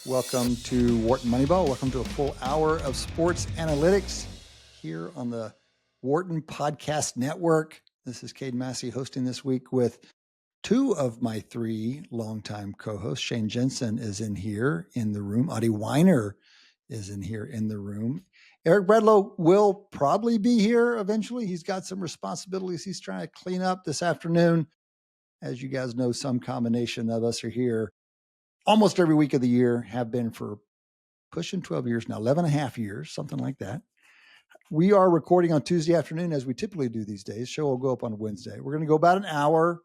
Welcome to Wharton Moneyball. Welcome to a full hour of sports analytics here on the Wharton Podcast Network. This is Cade Massey hosting this week with two of my three longtime co-hosts. Shane Jensen is in here in the room. Adi Wyner is in here in the room. Eric Bradlow will probably be here eventually. He's got some responsibilities he's trying to clean up this afternoon. As you guys know, some combination of us are here almost every week of the year, have been for pushing 12 years now, 11 and a half years, something like that. We are recording on Tuesday afternoon as we typically do these days. Show will go up on Wednesday. We're going to go about an hour,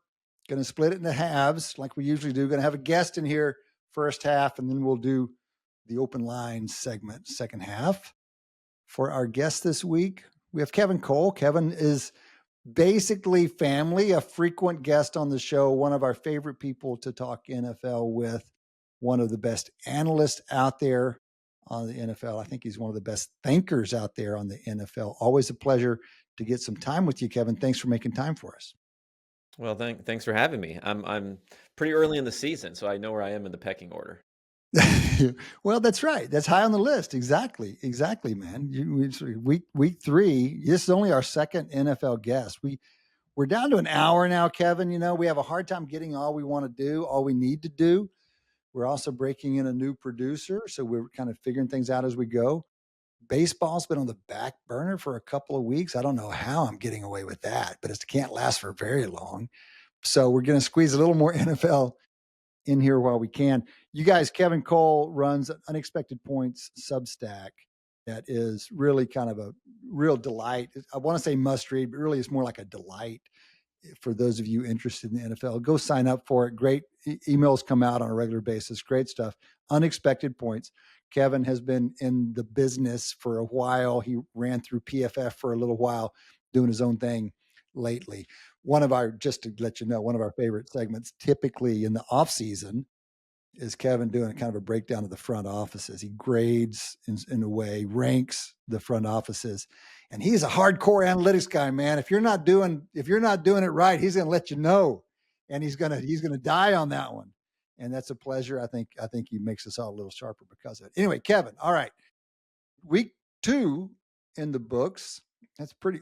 going to split it into halves like we usually do. Going to have a guest in here first half, and then we'll do the open line segment second half. For our guest this week, we have Kevin Cole. Kevin is basically family, a frequent guest on the show, one of our favorite people to talk NFL with. One of the best analysts out there on the NFL. I think he's one of the best thinkers out there on the NFL. Always a pleasure to get some time with you, Kevin. Thanks for making time for us. Well, thanks for having me. I'm pretty early in the season, so I know where I am in the pecking order. Well, that's right. That's high on the list. Exactly, man. Week three. This is only our second NFL guest. We're down to an hour now, Kevin. You know, we have a hard time getting all we want to do, all we need to do. We're also breaking in a new producer, so we're kind of figuring things out as we go. Baseball's been on the back burner for a couple of weeks. I don't know how I'm getting away with that, but it can't last for very long. So we're going to squeeze a little more NFL in here while we can. You guys, Kevin Cole runs an Unexpected Points Substack that is really kind of a real delight. I want to say must read, but really it's more like a delight for those of you interested in the NFL. Go sign up for it. Great emails come out on a regular basis. Great stuff. Unexpected Points. Kevin has been in the business for a while. He ran through PFF for a little while, doing his own thing lately. Just to let you know, one of our favorite segments, typically in the off season, is Kevin doing kind of a breakdown of the front offices. He grades in a way, ranks the front offices. And he's a hardcore analytics guy, man. If you're not doing it right, he's going to let you know, and he's going to die on that one. And that's a pleasure. I think he makes us all a little sharper because of it. Anyway, Kevin, all right. Week 2 in the books. That's pretty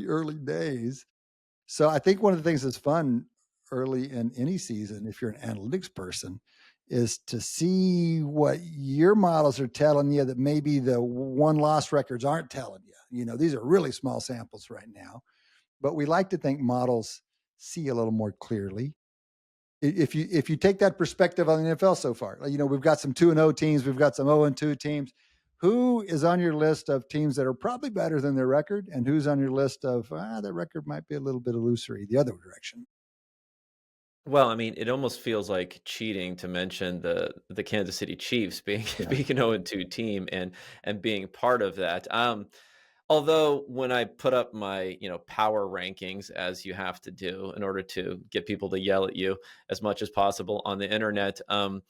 early days. So I think one of the things that's fun early in any season, if you're an analytics person, is to see what your models are telling you that maybe the one-loss records aren't telling you. You know, these are really small samples right now, but we like to think models see a little more clearly. If you take that perspective on the NFL so far, you know, we've got some 2-0 teams, we've got some 0-2 teams. Who is on your list of teams that are probably better than their record, and who's on your list of their record might be a little bit illusory the other direction? Well, I mean, it almost feels like cheating to mention the Kansas City Chiefs being being an 0-2 team and being part of that. Although when I put up my, power rankings, as you have to do in order to get people to yell at you as much as possible on the internet, I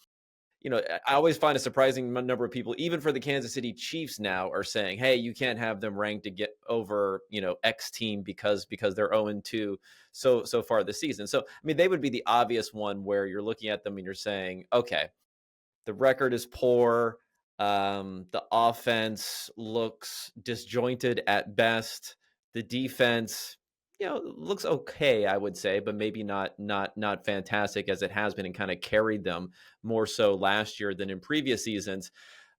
always find a surprising number of people, even for the Kansas City Chiefs now, are saying, hey, you can't have them ranked to get over, X team because they're 0-2 so far this season. So, I mean, they would be the obvious one where you're looking at them and you're saying, okay, the record is poor. The offense looks disjointed at best. The defense, looks okay, I would say, but maybe not fantastic as it has been, and kind of carried them more so last year than in previous seasons.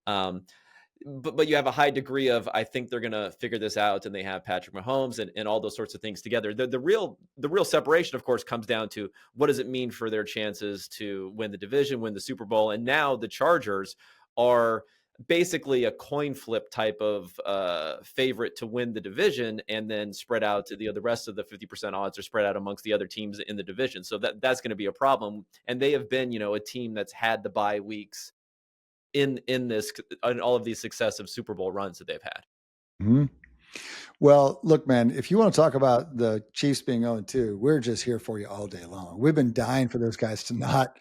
But you have a high degree of, I think they're going to figure this out, and they have Patrick Mahomes and all those sorts of things together. The real separation, of course, comes down to what does it mean for their chances to win the division, win the Super Bowl. And now the Chargers are basically a coin flip type of favorite to win the division, and then spread out to the rest of the 50% odds are spread out amongst the other teams in the division. So that's going to be a problem. And they have been, a team that's had the bye weeks in all of these successive Super Bowl runs that they've had. Mm-hmm. Well, look, man, if you want to talk about the Chiefs being 0-2, we're just here for you all day long. We've been dying for those guys to not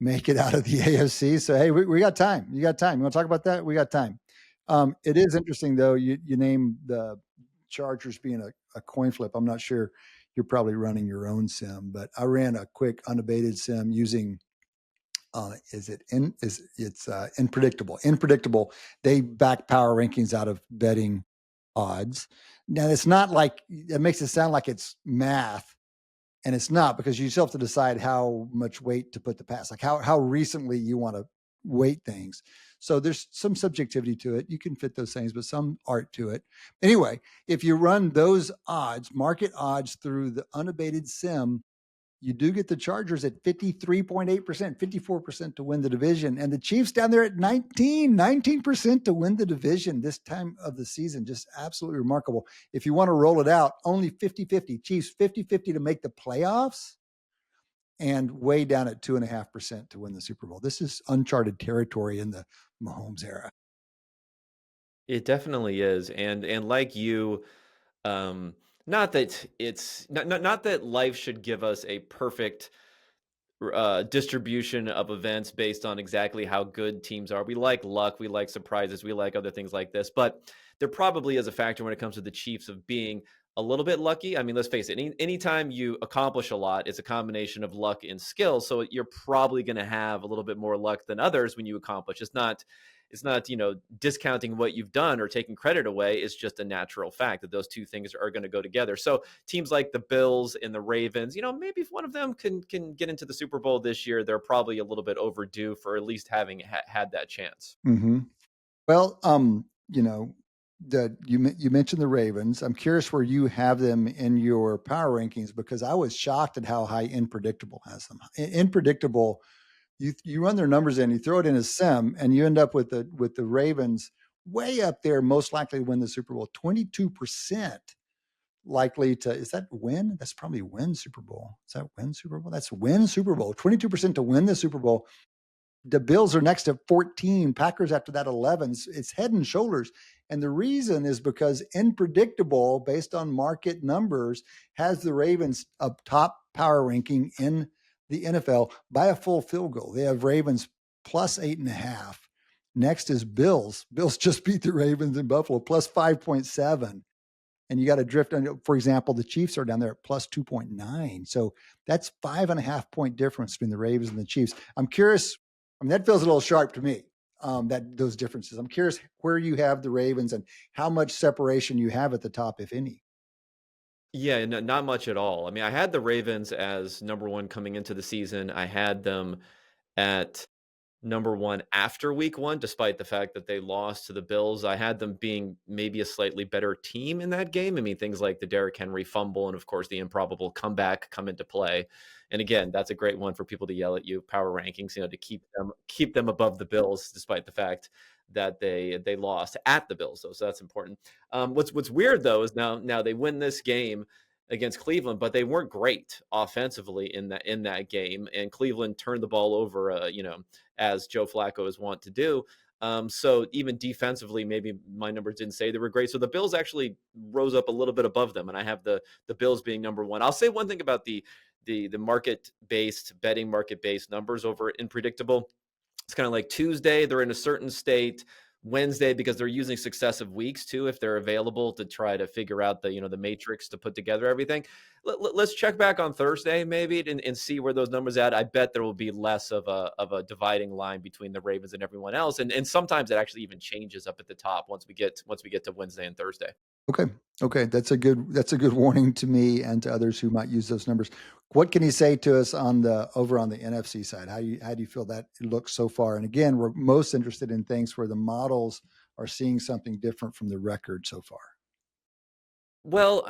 make it out of the AFC. So, hey, we got time. You got time. You want to talk about that? We got time. It is interesting, though. You name the Chargers being a coin flip. I'm not sure you're probably running your own sim, but I ran a quick unabated sim using Is it in? Is it's unpredictable? Unpredictable. They back power rankings out of betting odds. Now it's not like it makes it sound like it's math, and it's not because you still have to decide how much weight to put the pass, like how recently you want to weight things. So there's some subjectivity to it. You can fit those things, but some art to it. Anyway, if you run those odds, market odds through the unabated sim, you do get the Chargers at 53.8%, 54% to win the division. And the Chiefs down there at 19% to win the division this time of the season. Just absolutely remarkable. If you want to roll it out, only 50-50. Chiefs 50-50 to make the playoffs and way down at 2.5% to win the Super Bowl. This is uncharted territory in the Mahomes era. It definitely is, and like you, not that it's not that life should give us a perfect distribution of events based on exactly how good teams are. We like luck, we like surprises, we like other things like this, but there probably is a factor when it comes to the Chiefs of being a little bit lucky. I mean, let's face it, anytime you accomplish a lot, it's a combination of luck and skill. So you're probably going to have a little bit more luck than others when you accomplish. It's not, discounting what you've done or taking credit away. It's just a natural fact that those two things are going to go together. So teams like the Bills and the Ravens, maybe if one of them can get into the Super Bowl this year, they're probably a little bit overdue for at least having had that chance. Mm-hmm. Well, you mentioned the Ravens. I'm curious where you have them in your power rankings because I was shocked at how high Unpredictable has them. Unpredictable, you run their numbers in, you throw it in a sim, and you end up with the Ravens way up there, most likely to win the Super Bowl. 22% likely to is that win? That's probably win Super Bowl. Is that win Super Bowl? That's win Super Bowl. 22% to win the Super Bowl. The Bills are next at 14, Packers after that 11. It's head and shoulders. And the reason is because Unpredictable, based on market numbers, has the Ravens up top power ranking in the NFL by a full field goal. They have Ravens plus 8.5. Next is Bills. Bills just beat the Ravens in Buffalo plus 5.7. And you got to drift on, for example, the Chiefs are down there at plus 2.9. So that's 5.5 point difference between the Ravens and the Chiefs. I'm curious. I mean, that feels a little sharp to me, that those differences. I'm curious where you have the Ravens and how much separation you have at the top, if any. Yeah, no, not much at all. I mean, I had the Ravens as number one coming into the season. I had them at number one after week one, despite the fact that they lost to the Bills. I had them being maybe a slightly better team in that game. I mean, things like the Derrick Henry fumble and, of course, the improbable comeback come into play. And again, that's a great one for people to yell at you, power rankings, to keep them above the Bills, despite the fact that they lost at the Bills, though. So that's important. What's weird though is now they win this game against Cleveland, but they weren't great offensively in that game, and Cleveland turned the ball over, as Joe Flacco is wont to do. So even defensively, maybe my numbers didn't say they were great. So the Bills actually rose up a little bit above them, and I have the Bills being number one. I'll say one thing about the market based numbers over in Predictable. It's kind of like Tuesday, they're in a certain state. Wednesday, because they're using successive weeks too, if they're available to try to figure out the matrix to put together everything. Let's check back on Thursday maybe and see where those numbers at. I bet there will be less of a dividing line between the Ravens and everyone else, and sometimes it actually even changes up at the top once we get to Wednesday and Thursday. Okay. Okay. That's a good warning to me and to others who might use those numbers. What can you say to us over on the NFC side? How do you feel that it looks so far? And again, we're most interested in things where the models are seeing something different from the record so far. Well,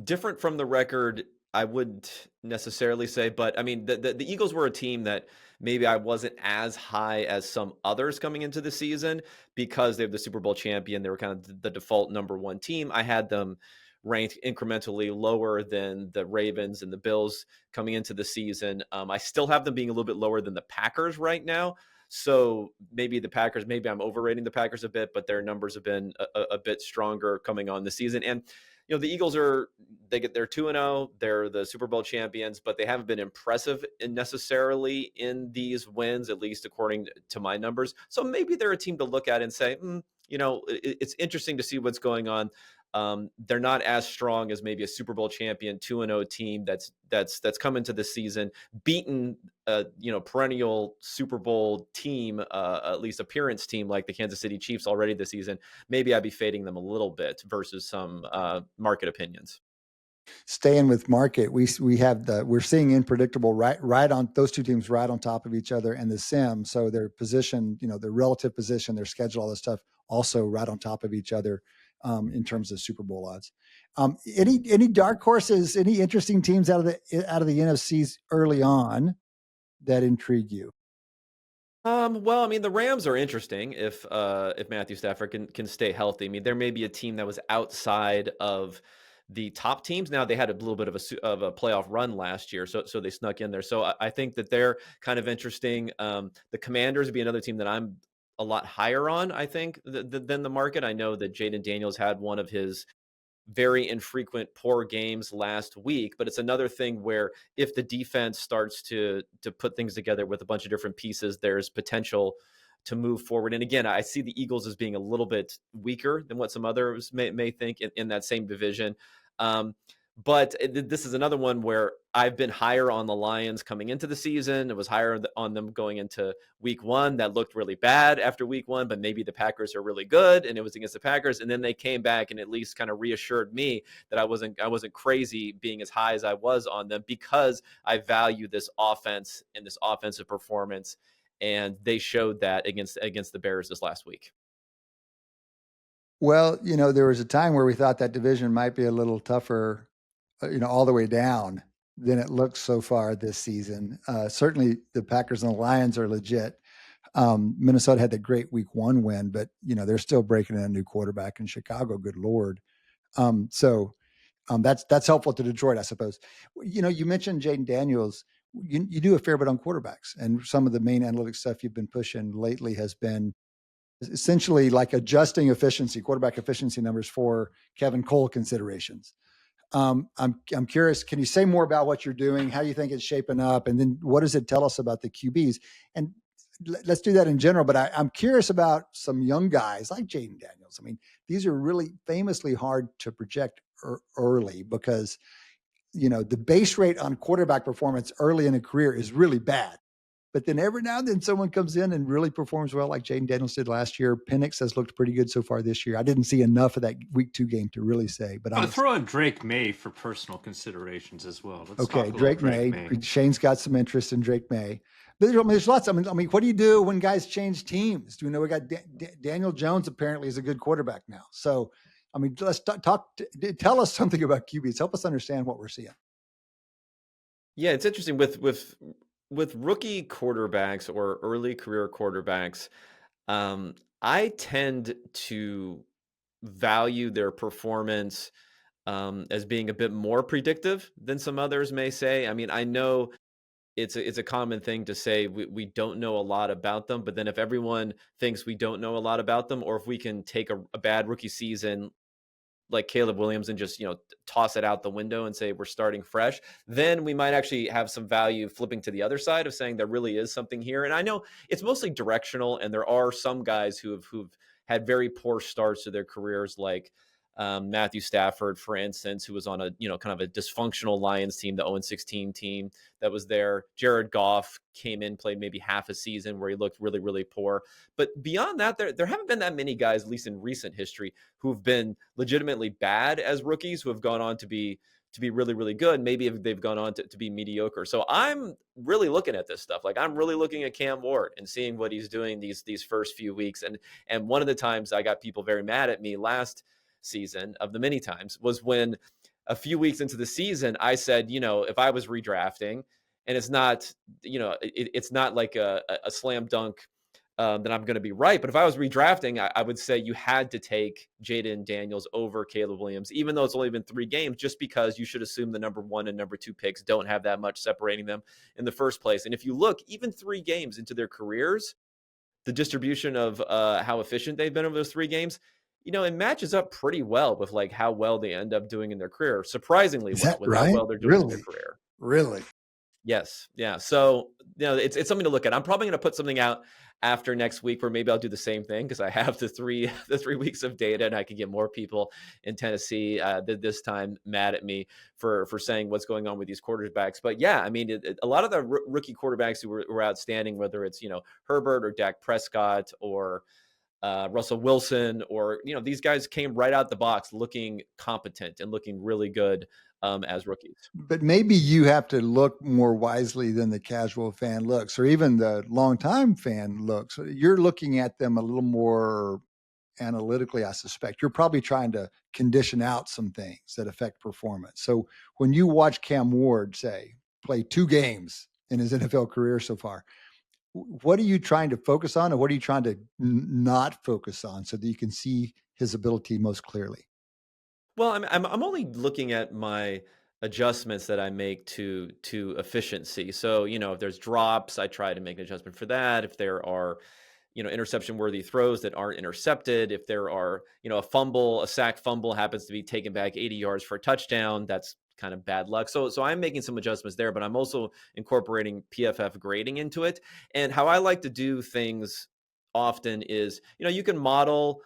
different from the record, I wouldn't necessarily say, but I mean, the Eagles were a team that maybe I wasn't as high as some others coming into the season because they're the Super Bowl champion. They were kind of the default number one team. I had them ranked incrementally lower than the Ravens and the Bills coming into the season. I still have them being a little bit lower than the Packers right now. So maybe maybe I'm overrating the Packers a bit, but their numbers have been a bit stronger coming on the season. And the Eagles they're 2-0, they're the Super Bowl champions, but they haven't been impressive necessarily in these wins, at least according to my numbers. So maybe they're a team to look at and say, it's interesting to see what's going on They're not as strong as maybe a Super Bowl champion 2-0 team that's come into the season, beaten perennial Super Bowl team, at least appearance team like the Kansas City Chiefs already this season. Maybe I'd be fading them a little bit versus some market opinions. Staying with market, we're seeing unpredictable right on those two teams right on top of each other, and the sim. So their position, their relative position, their schedule, all this stuff, also right on top of each other in terms of Super Bowl odds. Any dark horses? Any interesting teams out of the NFCs early on that intrigue you? Well, I mean, the Rams are interesting if Matthew Stafford can stay healthy. I mean, there may be a team that was outside of the top teams. Now they had a little bit of a playoff run last year, so they snuck in there. So I think that they're kind of interesting. The Commanders would be another team that I'm a lot higher on. I think than the market. I know that Jaden Daniels had one of his very infrequent poor games last week, but it's another thing where if the defense starts to put things together with a bunch of different pieces, there's potential to move forward. And again, I see the Eagles as being a little bit weaker than what some others may think in that same division. Um, but this is another one where I've been higher on the Lions coming into the season. It was higher on them going into week one. That looked really bad after week one, but maybe the Packers are really good, and it was against the Packers. And then they came back and at least kind of reassured me that I wasn't crazy being as high as I was on them, because I value this offense and this offensive performance. And they showed that against the Bears this last week. Well, there was a time where we thought that division might be a little tougher, all the way down than it looks so far this season. Certainly the Packers and the Lions are legit. Minnesota had the great week one win, but they're still breaking in a new quarterback in Chicago. Good Lord. That's helpful to Detroit, I suppose. You mentioned Jaden Daniels. You do a fair bit on quarterbacks, and some of the main analytics stuff you've been pushing lately has been essentially like adjusting quarterback efficiency numbers for Kevin Cole considerations. I'm curious, can you say more about what you're doing? How do you think it's shaping up? And then what does it tell us about the QBs? And let's do that in general, but I'm curious about some young guys like Jaden Daniels. I mean, these are really famously hard to project early because, the base rate on quarterback performance early in a career is really bad. But then every now and then someone comes in and really performs well, like Jaden Daniels did last year. Penix has looked pretty good so far this year. I didn't see enough of that week 2 game to really say, but I'll throw in Drake May for personal considerations as well. Let's talk about Drake May. Shane's got some interest in Drake May. But there's lots. I mean, what do you do when guys change teams? Do we know we got Daniel Jones apparently is a good quarterback now? So, I mean, let's tell us something about QBs. Help us understand what we're seeing. Yeah, it's interesting with rookie quarterbacks or early career quarterbacks. I tend to value their performance as being a bit more predictive than some others may say. I mean, I know it's a common thing to say we don't know a lot about them, but then if everyone thinks we don't know a lot about them, or if we can take a bad rookie season like Caleb Williams and just, toss it out the window and say we're starting fresh, then we might actually have some value flipping to the other side of saying there really is something here. And I know it's mostly directional, and there are some guys who've had very poor starts to their careers, like Matthew Stafford, for instance, who was on a kind of a dysfunctional Lions team, the 0-16 team that was there. Jared Goff came in, played maybe half a season where he looked really, really poor. But beyond that, there haven't been that many guys, at least in recent history, who've been legitimately bad as rookies, who have gone on to be really, really good. Maybe if they've gone on to be mediocre. So I'm really looking at this stuff. Like, I'm really looking at Cam Ward and seeing what he's doing these first few weeks. And one of the times I got people very mad at me last season, of the many times, was when a few weeks into the season I said, if I was redrafting, and it's not, it's not like a slam dunk that I'm going to be right, but if I was redrafting, I would say you had to take Jaden Daniels over Caleb Williams, even though it's only been 3 games, just because you should assume the number 1 and number 2 picks don't have that much separating them in the first place. And if you look even 3 games into their careers, the distribution of how efficient they've been over those 3 games, it matches up pretty well with like how well they end up doing in their career. Surprisingly well with how well they're doing in their career. Really? Yes. Yeah. So, it's something to look at. I'm probably going to put something out after next week where maybe I'll do the same thing because I have the three the 3 weeks of data, and I can get more people in Tennessee this time mad at me for saying what's going on with these quarterbacks. But yeah, I mean, a lot of the rookie quarterbacks who were outstanding, whether it's Herbert or Dak Prescott or Russell Wilson, or these guys came right out the box looking competent and looking really good as rookies. But maybe you have to look more wisely than the casual fan looks, or even the longtime fan looks. You're looking at them a little more analytically, I suspect. You're probably trying to condition out some things that affect performance. So when you watch Cam Ward, say, play 2 games in his NFL career so far, what are you trying to focus on, or what are you trying to not focus on so that you can see his ability most clearly? Well, I'm only looking at my adjustments that I make to efficiency. So, if there's drops, I try to make an adjustment for that. If there are, interception worthy throws that aren't intercepted, if there are, a sack fumble happens to be taken back 80 yards for a touchdown, that's kind of bad luck. So I'm making some adjustments there, but I'm also incorporating PFF grading into it. And how I like to do things often is, you can model.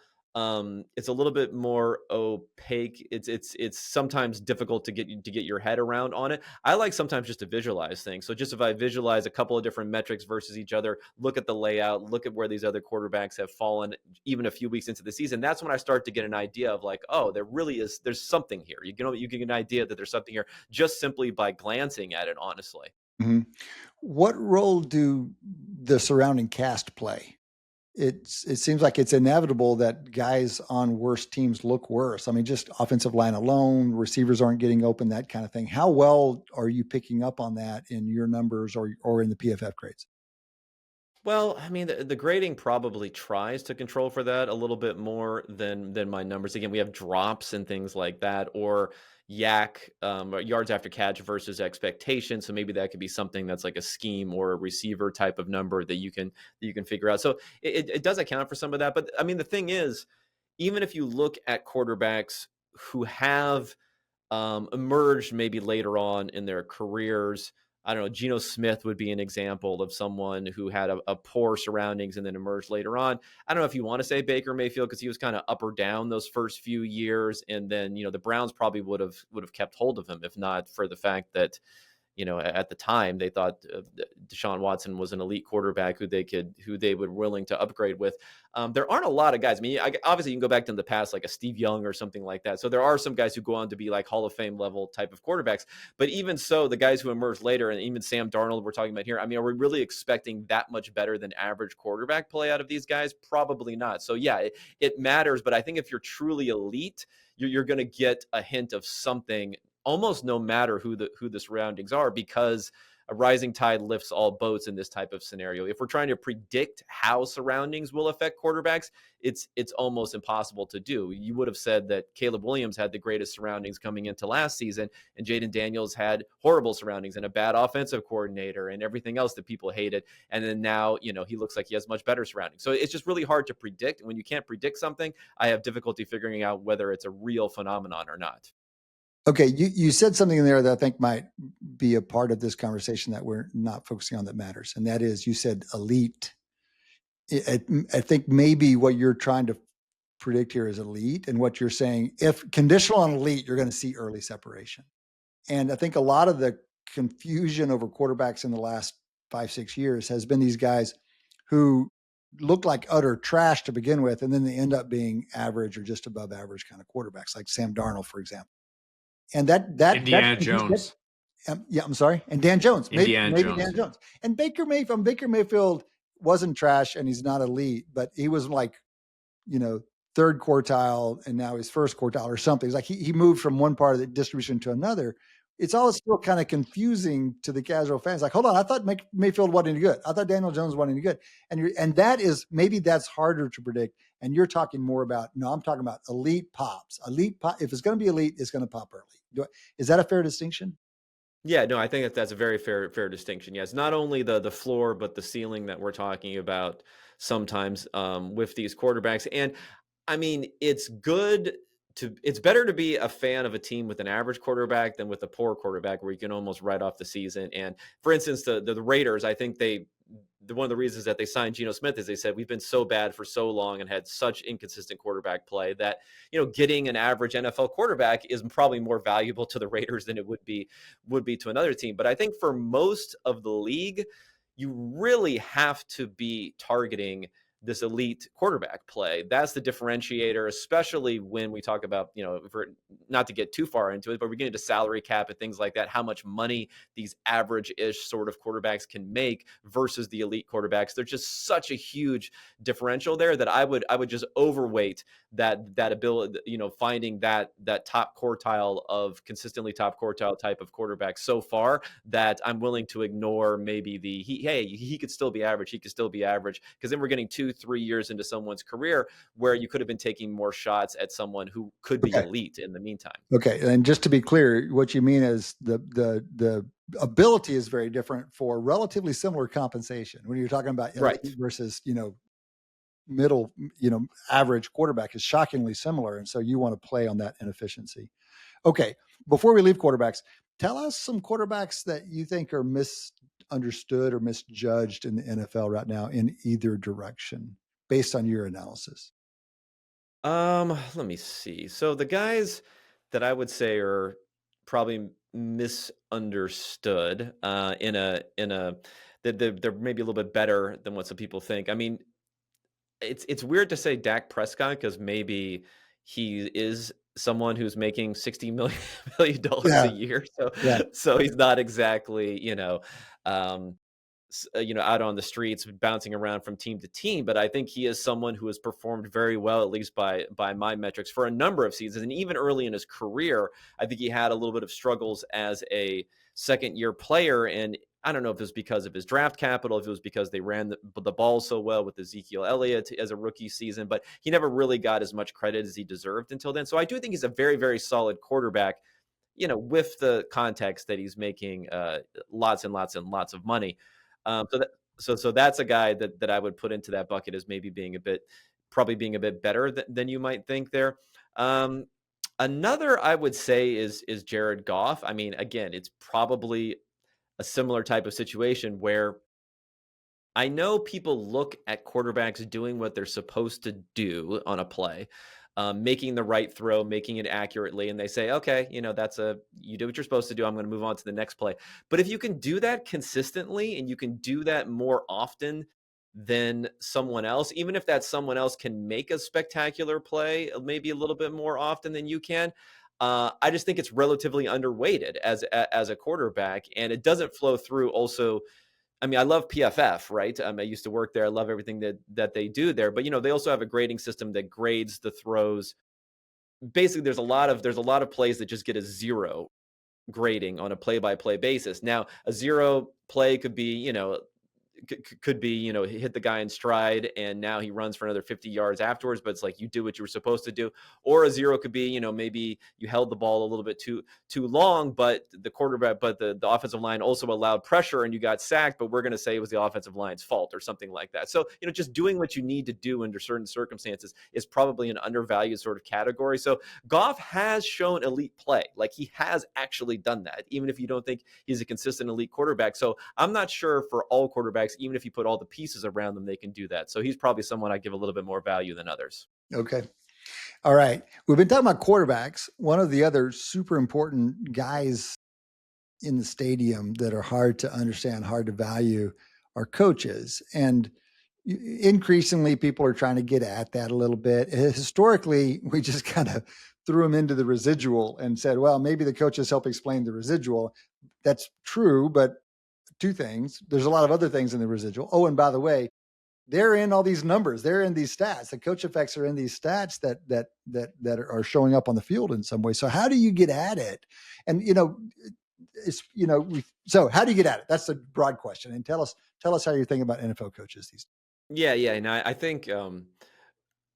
It's a little bit more opaque. It's sometimes difficult to get your head around on it. I like sometimes just to visualize things. So just if I visualize a couple of different metrics versus each other, look at the layout, look at where these other quarterbacks have fallen even a few weeks into the season, that's when I start to get an idea of like, oh, there's something here. You get an idea that there's something here just simply by glancing at it, honestly. Mhm. What role do the surrounding cast play? It seems like it's inevitable that guys on worse teams look worse. I mean, just offensive line alone, receivers aren't getting open, that kind of thing. How well are you picking up on that in your numbers or in the PFF grades? Well, I mean, the grading probably tries to control for that a little bit more than my numbers. Again, we have drops and things like that, or yak or yards after catch versus expectation. So maybe that could be something that's like a scheme or a receiver type of number that you can figure out. So it does account for some of that. But I mean, the thing is, even if you look at quarterbacks who have emerged maybe later on in their careers. I don't know. Geno Smith would be an example of someone who had a poor surroundings and then emerged later on. I don't know if you want to say Baker Mayfield because he was kind of up or down those first few years, and then the Browns probably would have kept hold of him if not for the fact that at the time they thought Deshaun Watson was an elite quarterback who they would willing to upgrade with. There aren't a lot of guys. I mean, obviously you can go back to the past, like a Steve Young or something like that. So there are some guys who go on to be like Hall of Fame level type of quarterbacks. But even so, the guys who emerged later, and even Sam Darnold, we're talking about here. I mean, are we really expecting that much better than average quarterback play out of these guys? Probably not. So yeah, it matters. But I think if you're truly elite, you're going to get a hint of something almost no matter who the surroundings are, because a rising tide lifts all boats in this type of scenario. If we're trying to predict how surroundings will affect quarterbacks, it's almost impossible to do. You would have said that Caleb Williams had the greatest surroundings coming into last season, and Jaden Daniels had horrible surroundings and a bad offensive coordinator and everything else that people hated. And then now, he looks like he has much better surroundings. So it's just really hard to predict. When you can't predict something, I have difficulty figuring out whether it's a real phenomenon or not. Okay, you said something in there that I think might be a part of this conversation that we're not focusing on that matters, and that is you said elite. I think maybe what you're trying to predict here is elite, and what you're saying, if conditional on elite, you're going to see early separation. And I think a lot of the confusion over quarterbacks in the last 5-6 years has been these guys who look like utter trash to begin with, and then they end up being average or just above average kind of quarterbacks, like Sam Darnold, for example. And Indiana Jones. yeah, I'm sorry. And Dan Jones, Indiana maybe Jones. Dan Jones. And Baker Mayfield wasn't trash, and he's not elite, but he was like, third quartile, and now he's first quartile or something. It's like he moved from one part of the distribution to another. It's all still kind of confusing to the casual fans. Like, hold on, I thought Mayfield wasn't any good. I thought Daniel Jones wasn't any good. And that is, maybe that's harder to predict. And you're talking more about, no, I'm talking about elite pops. Elite pop. If it's going to be elite, it's going to pop early. Is that a fair distinction? Yeah, no, I think that's a very fair distinction. Yes, not only the floor, but the ceiling that we're talking about sometimes with these quarterbacks. And I mean, it's good it's better to be a fan of a team with an average quarterback than with a poor quarterback where you can almost write off the season. And for instance, the Raiders, I think one of the reasons that they signed Geno Smith is they said we've been so bad for so long and had such inconsistent quarterback play that, getting an average NFL quarterback is probably more valuable to the Raiders than it would be to another team. But I think for most of the league, you really have to be targeting this elite quarterback play. That's the differentiator, especially when we talk about, not to get too far into it, but we're getting to salary cap and things like that, how much money these average-ish sort of quarterbacks can make versus the elite quarterbacks. There's just such a huge differential there that I would just overweight that ability, finding that top quartile of consistently top quartile type of quarterback so far that I'm willing to ignore maybe he could still be average. He could still be average, because then we're getting 2-3 years into someone's career where you could have been taking more shots at someone who could be elite in the meantime. Okay. And just to be clear, what you mean is the ability is very different for relatively similar compensation when you're talking about elite versus, middle, average quarterback is shockingly similar. And so you want to play on that inefficiency. Okay. Before we leave quarterbacks, tell us some quarterbacks that you think are misunderstood or misjudged in the NFL right now in either direction based on your analysis. Let me see. So the guys that I would say are probably misunderstood that they're maybe a little bit better than what some people think. I mean, it's weird to say Dak Prescott because maybe he is someone who's making $60 million a year. So he's not exactly, out on the streets bouncing around from team to team, but I think he is someone who has performed very well, at least by my metrics, for a number of seasons. And even early in his career, I think he had a little bit of struggles as a second-year player. And I don't know if it was because of his draft capital, if it was because they ran the ball so well with Ezekiel Elliott as a rookie season, but he never really got as much credit as he deserved until then. So I do think he's a very, very solid quarterback, with the context that he's making lots and lots and lots of money. So that's a guy that I would put into that bucket as maybe being a bit better than you might think there. Another I would say is Jared Goff. I mean, again, it's probably a similar type of situation where I know people look at quarterbacks doing what they're supposed to do on a play, making the right throw, making it accurately, and they say, okay, you did what you're supposed to do. I'm going to move on to the next play. But if you can do that consistently and you can do that more often than someone else, even if that someone else can make a spectacular play maybe a little bit more often than you can, I just think it's relatively underweighted as a quarterback, and it doesn't flow through also. I mean, I love PFF, right? I used to work there. I love everything that they do there. But they also have a grading system that grades the throws. Basically, there's a lot of plays that just get a 0 grading on a play-by-play basis. Now, a 0 play could be, he hit the guy in stride and now he runs for another 50 yards afterwards, but it's like you did what you were supposed to do. Or a 0 could be, maybe you held the ball a little bit too long, but the offensive line also allowed pressure and you got sacked, but we're going to say it was the offensive line's fault or something like that. So, just doing what you need to do under certain circumstances is probably an undervalued sort of category. So Goff has shown elite play. Like he has actually done that, even if you don't think he's a consistent elite quarterback. So I'm not sure for all quarterbacks, even if you put all the pieces around them, they can do that. So he's probably someone I give a little bit more value than others. Okay. All right. We've been talking about quarterbacks. One of the other super important guys in the stadium that are hard to understand, hard to value are coaches. And increasingly people are trying to get at that a little bit. Historically, we just kind of threw them into the residual and said, well, maybe the coaches help explain the residual. That's true, but two things. There's a lot of other things in the residual. Oh, and by the way, they're in all these numbers. They're in these stats. The coach effects are in these stats that are showing up on the field in some way. So how do you get at it? And so how do you get at it? That's a broad question. And tell us how you're thinking about NFL coaches these days. Yeah. And I think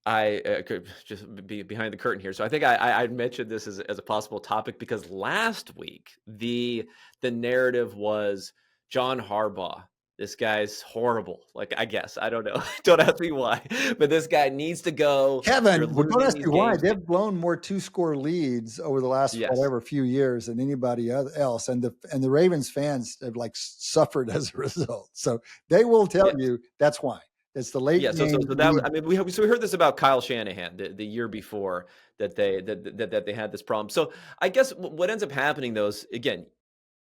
I could just be behind the curtain here. So I think I mentioned this as a possible topic because last week the narrative was John Harbaugh this guy's horrible. Like, I guess, I don't know. Don't ask me why, but this guy needs to go. You're Kevin, well, don't losing ask these me why. games. They've blown more 2-score leads over the last Yes. whatever few years than anybody else, and the Ravens fans have like suffered as a result. So they will tell Yes. you that's why. It's the late Yeah. So game that lead. I mean, we heard this about Kyle Shanahan the year before that they had this problem. So I guess what ends up happening though is, again,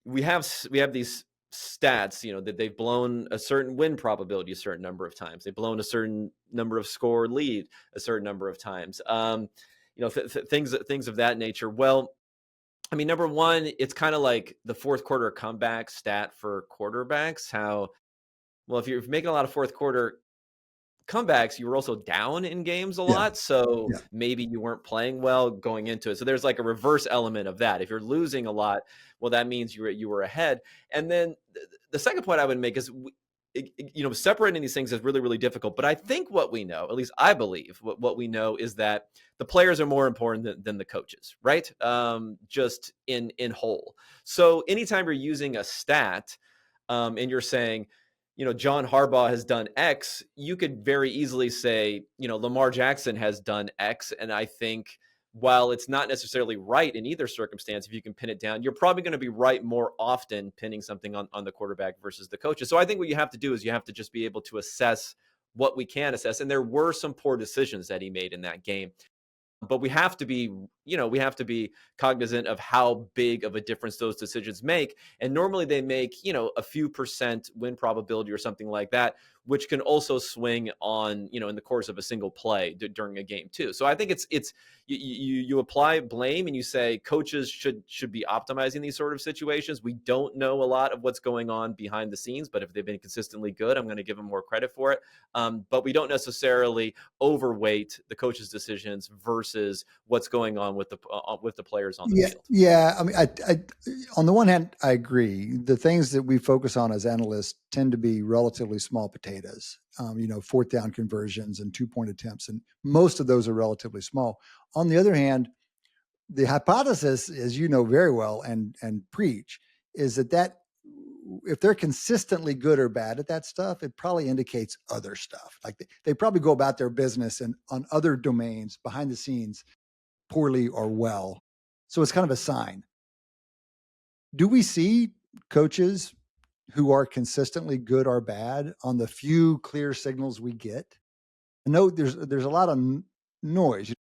we have these stats, that they've blown a certain win probability a certain number of times. They've blown a certain number of score lead a certain number of times. Things of that nature. Well, I mean, number one, it's kind of like the fourth quarter comeback stat for quarterbacks. If you're making a lot of fourth quarter comebacks, you were also down in games a Yeah, lot. So yeah. maybe you weren't playing well going into it. So there's like a reverse element of that. If you're losing a lot, well, that means you were ahead. And then the second point I would make is, separating these things is really, really difficult. But I think what we know, at least I believe, what we know is that the players are more important than the coaches, right? Just in whole. So anytime you're using a stat, and you're saying, John Harbaugh has done X, you could very easily say, Lamar Jackson has done X. And I think while it's not necessarily right in either circumstance, if you can pin it down, you're probably going to be right more often pinning something on the quarterback versus the coaches. So I think what you have to do is you have to just be able to assess what we can assess. And there were some poor decisions that he made in that game. But we have to be cognizant of how big of a difference those decisions make. And normally they make, a few percent win probability or something like that, which can also swing on, in the course of a single play during a game too. So I think it's you apply blame and you say coaches should be optimizing these sort of situations. We don't know a lot of what's going on behind the scenes, but if they've been consistently good, I'm going to give them more credit for it. But we don't necessarily overweight the coach's decisions versus what's going on with the players on the field. Yeah. I mean, I on the one hand, I agree. The things that we focus on as analysts tend to be relatively small potatoes. Fourth down conversions and 2-point attempts, and most of those are relatively small. On the other hand, the hypothesis, as you know very well and preach, is that if they're consistently good or bad at that stuff, it probably indicates other stuff. Like they probably go about their business and on other domains behind the scenes poorly or well. So it's kind of a sign. Do we see coaches who are consistently good or bad on the few clear signals we get? I know there's a lot of noise.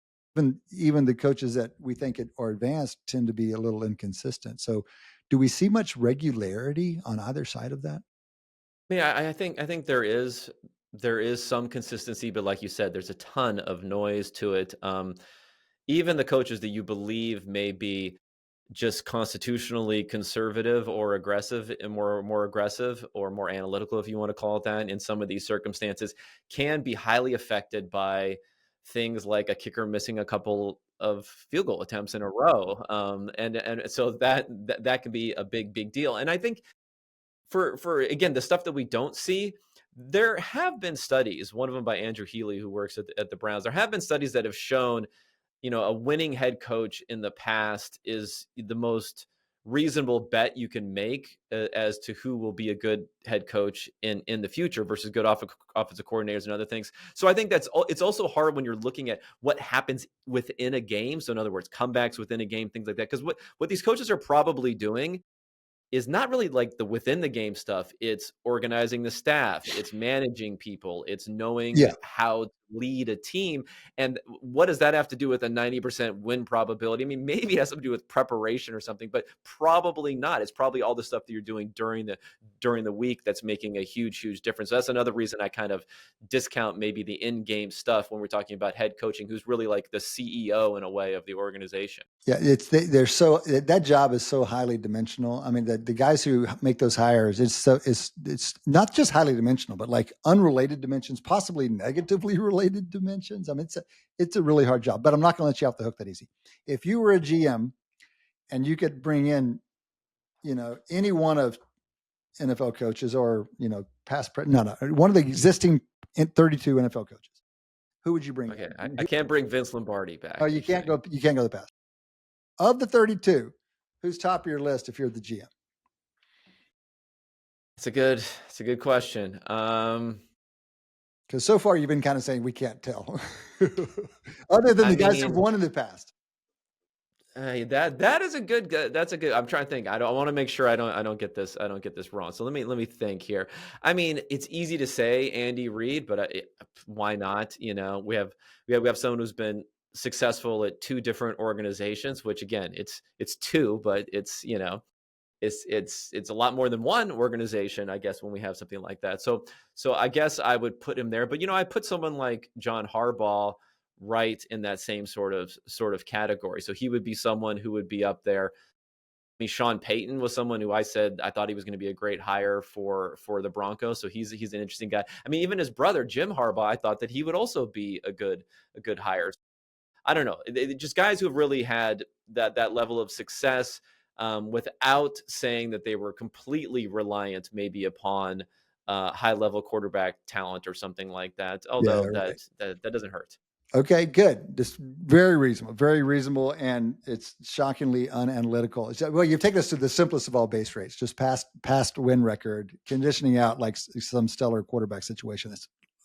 Even the coaches that we think are advanced tend to be a little inconsistent. So do we see much regularity on either side of that? Yeah, I think there is some consistency, but like you said, there's a ton of noise to it. Even the coaches that you believe may be just constitutionally conservative or aggressive and more aggressive or more analytical, if you want to call it that, in some of these circumstances, can be highly affected by things like a kicker missing a couple of field goal attempts in a row. And so that can be a big deal. And I think for again, the stuff that we don't see, there have been studies, one of them by Andrew Healy, who works at the Browns. There have been studies that have shown, a winning head coach in the past is the most reasonable bet you can make as to who will be a good head coach in the future versus good offensive coordinators and other things. So I think it's also hard when you're looking at what happens within a game. So in other words, comebacks within a game, things like that. Because what these coaches are probably doing is not really like the within the game stuff. It's organizing the staff, it's managing people, it's knowing Yeah. how to lead a team. And what does that have to do with a 90% win probability? I mean, maybe it has something to do with preparation or something, but probably not. It's probably all the stuff that you're doing during the week that's making a huge difference. So that's another reason I kind of discount maybe the in-game stuff when we're talking about head coaching, who's really like the CEO in a way of the organization. Yeah, they're so that job is so highly dimensional. I mean, the guys who make those hires, it's not just highly dimensional, but like unrelated dimensions, possibly negatively related dimensions. I mean, it's a really hard job. But I'm not going to let you off the hook that easy. If you were a GM and you could bring in, any one of NFL coaches or one of the existing 32 NFL coaches, who would you bring? Okay, in? I can't bring Vince Lombardi back. Oh, you can't go. You can't go the past. Of the 32, who's top of your list if you're the GM? It's a good question. Because so far you've been kind of saying we can't tell, other than I the guys who've mean, won in the past. that is a good that's a good. I'm trying to think. I want to make sure I don't get this wrong. So let me think here. I mean, it's easy to say Andy Reid, but why not? You know, we have someone who's been successful at two different organizations, which again, it's two, but it's, you know, it's a lot more than one organization, I guess, when we have something like that. So I guess I would put him there. But, you know, I put someone like John Harbaugh right in that same sort of category. So he would be someone who would be up there. I mean, Sean Payton was someone who I said I thought he was going to be a great hire for the Broncos. So he's an interesting guy. I mean, even his brother Jim Harbaugh, I thought that he would also be a good hire. I don't know, just guys who have really had that level of success, without saying that they were completely reliant maybe upon high level quarterback talent or something like that. Yeah, Although right. that doesn't hurt. Okay, good. Just very reasonable, and it's shockingly unanalytical. Well, you've taken us to the simplest of all base rates, just past win record, conditioning out like some stellar quarterback situation.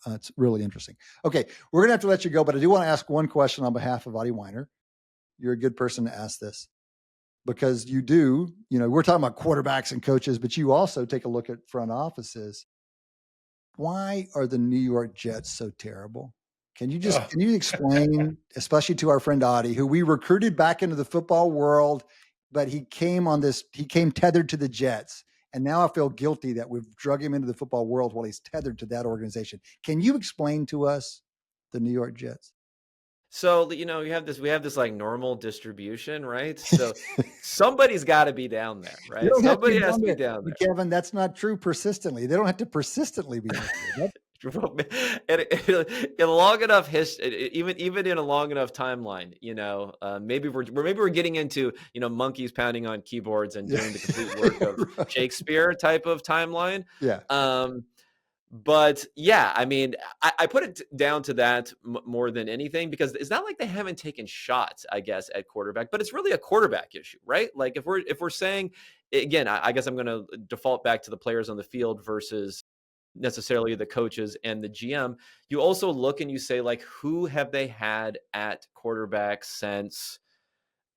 It's really interesting. Okay, we're gonna have to let you go, but I do want to ask one question on behalf of Adi Wyner. You're a good person to ask this because you do. You know, we're talking about quarterbacks and coaches, but you also take a look at front offices. Why are the New York Jets so terrible? Can you explain, especially to our friend Adi, who we recruited back into the football world, but he came tethered to the Jets. And now I feel guilty that we've drug him into the football world while he's tethered to that organization. Can you explain to us the New York Jets? So, you know, we have this like normal distribution, right? So somebody's got to be down there, You right? don't have to Somebody be has down to be there, down there. Kevin. That's not true persistently. They don't have to persistently be down there. In a long enough history, even in a long enough timeline, you know, maybe we're getting into, you know, monkeys pounding on keyboards and doing the complete work of Right. Shakespeare type of timeline. Yeah. But yeah, I mean, I put it down to that more than anything, because it's not like they haven't taken shots, I guess, at quarterback, but it's really a quarterback issue, right? Like if we're saying, again, I guess I'm going to default back to the players on the field versus necessarily the coaches and the GM. You also look and you say, like, who have they had at quarterback since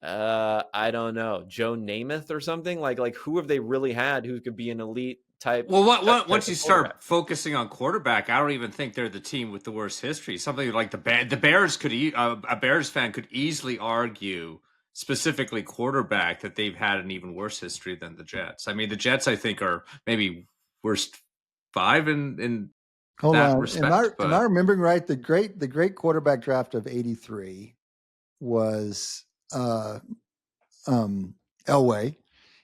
I don't know, Joe Namath or something? Like who have they really had who could be an elite type Well, type once of you quarterback? start focusing on quarterback, I don't even think they're the team with the worst history. Something like the Bears could a Bears fan could easily argue specifically quarterback that they've had an even worse history than the Jets. I mean, the Jets I think are maybe worst five in Hold that on. respect, Am I but remembering right? The great quarterback draft of '83 was Elway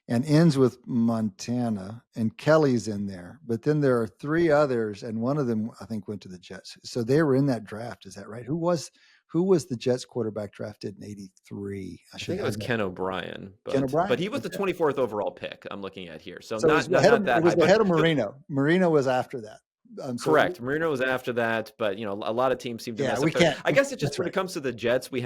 and ends with Montana, and Kelly's in there. But then there are three others, and one of them I think went to the Jets. So they were in that draft. Is that right? Who was the Jets quarterback drafted in '83? I I should think it have was that. Ken O'Brien, Ken but O'Brien. he was the Okay. 24th overall pick I'm looking at here. So So not that it high, was but ahead of Marino. Marino was after that. So correct. Marino was after that, but you know, a lot of teams seem to yeah, mess we up there. can't. I guess it just, That's when it right. comes to the Jets, you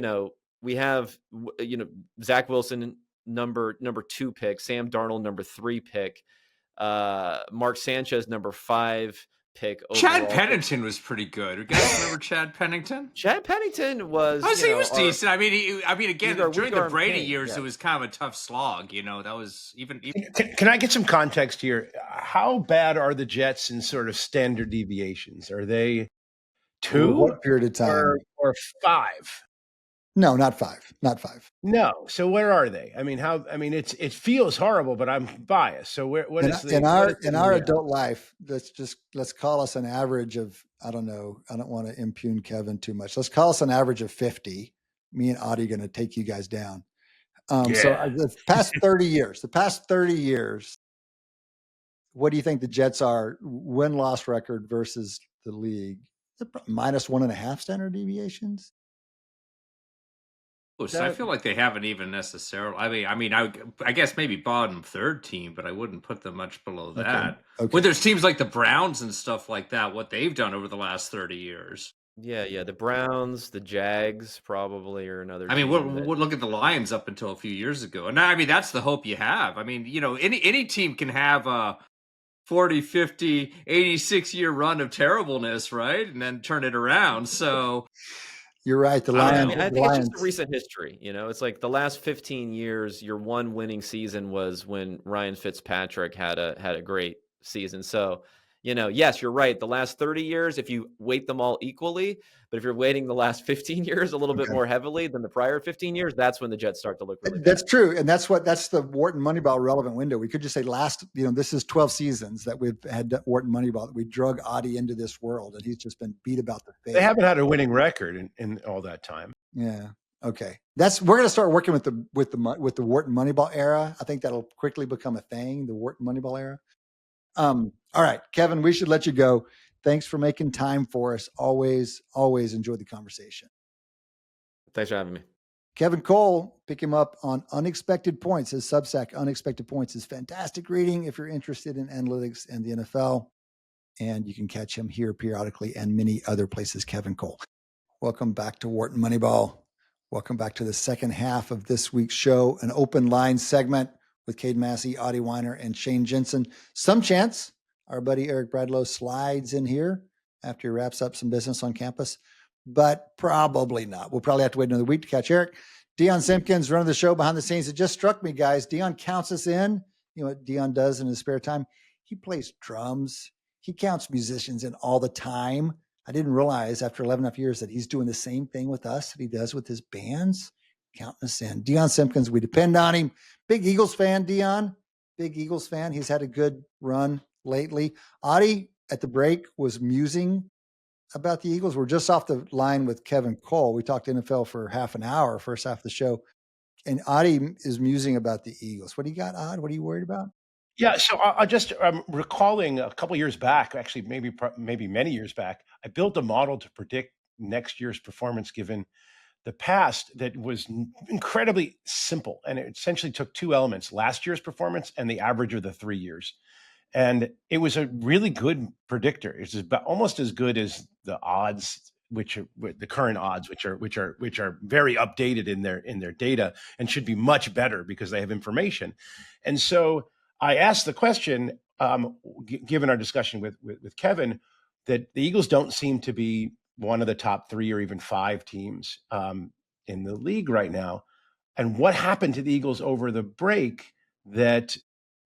know, you know, Zach Wilson number 2 pick, Sam Darnold number 3 pick, Mark Sanchez number 5 pick Chad overall. Pennington was pretty good. You guys remember Chad Pennington? Chad Pennington was, I you see, he know, was decent. I mean, he's again, our during weak the arm Brady king. years, Yeah. it was kind of a tough slog. You know, that was even Can I get some context here? How bad are the Jets in sort of standard deviations? Are they Over 2 what period of time? or 5? No, not 5. Not 5. No. So where are they? I mean, it feels horrible, but I'm biased. So what is the In our adult life, let's call us an average of, I don't know, I don't want to impugn Kevin too much. Let's call us an average of 50. Me and Adi are going to take you guys down. So the past 30 years, what do you think the Jets are win-loss record versus the league? Minus 1.5 standard deviations. I feel like they haven't even necessarily. I guess maybe bottom third team, but I wouldn't put them much below that. Okay. When there's teams like the Browns and stuff like that, what they've done over the last 30 years. Yeah, the Browns, the Jags probably are another I mean, team we'll look at the Lions up until a few years ago, and I mean that's the hope you have. I mean, you know, any team can have 40, 50, 86-year run of terribleness, right? And then turn it around. So You're right. The I don't I Lions. mean, know. I The think it's just a Lions. recent history. It's like the last 15 years, your one winning season was when Ryan Fitzpatrick had a great season. So, yes, you're right. The last 30 years, if you weight them all equally, but if you're weighting the last 15 years a little bit Okay. more heavily than the prior 15 years, that's when the Jets start to look really bad. That's true. And that's the Wharton Moneyball relevant window. We could just say this is 12 seasons that we've had Wharton Moneyball. We drug Adi into this world and he's just been beat about the face. They haven't had a winning record in all that time. Yeah. Okay. We're going to start working with the Wharton Moneyball era. I think that'll quickly become a thing, the Wharton Moneyball era. All right, Kevin, we should let you go. Thanks for making time for us. Always enjoy the conversation. Thanks for having me. Kevin Cole, pick him up on Unexpected Points. His Substack, Unexpected Points, is fantastic reading if you're interested in analytics and the NFL. And you can catch him here periodically and many other places. Kevin Cole. Welcome back to Wharton Moneyball. Welcome back to the second half of this week's show, an open line segment with Cade Massey, Adi Wyner, and Shane Jensen. Some chance our buddy Eric Bradlow slides in here after he wraps up some business on campus, but probably not. We'll probably have to wait another week to catch Eric. Dion Simpkins running the show behind the scenes. It just struck me, guys. Dion counts us in. You know what Dion does in his spare time? He plays drums. He counts musicians in all the time. I didn't realize after 11 years that he's doing the same thing with us that he does with his bands, counting us in. Dion Simpkins, we depend on him. Big Eagles fan, Dion. Big Eagles fan. He's had a good run lately. Adi, at the break, was musing about the Eagles. We're just off the line with Kevin Cole. We talked NFL for half an hour, first half of the show. And Adi is musing about the Eagles. What do you got, Adi? What are you worried about? Yeah, so I just recalling a couple years back, actually maybe many years back, I built a model to predict next year's performance given the past that was incredibly simple. And it essentially took two elements, last year's performance and the average of the 3 years. And it was a really good predictor. It's almost as good as the odds, which are the current odds, which are very updated in their data and should be much better because they have information. And so I asked the question, given our discussion with Kevin, that the Eagles don't seem to be one of the top 3 or even 5 teams in the league right now. And what happened to the Eagles over the break that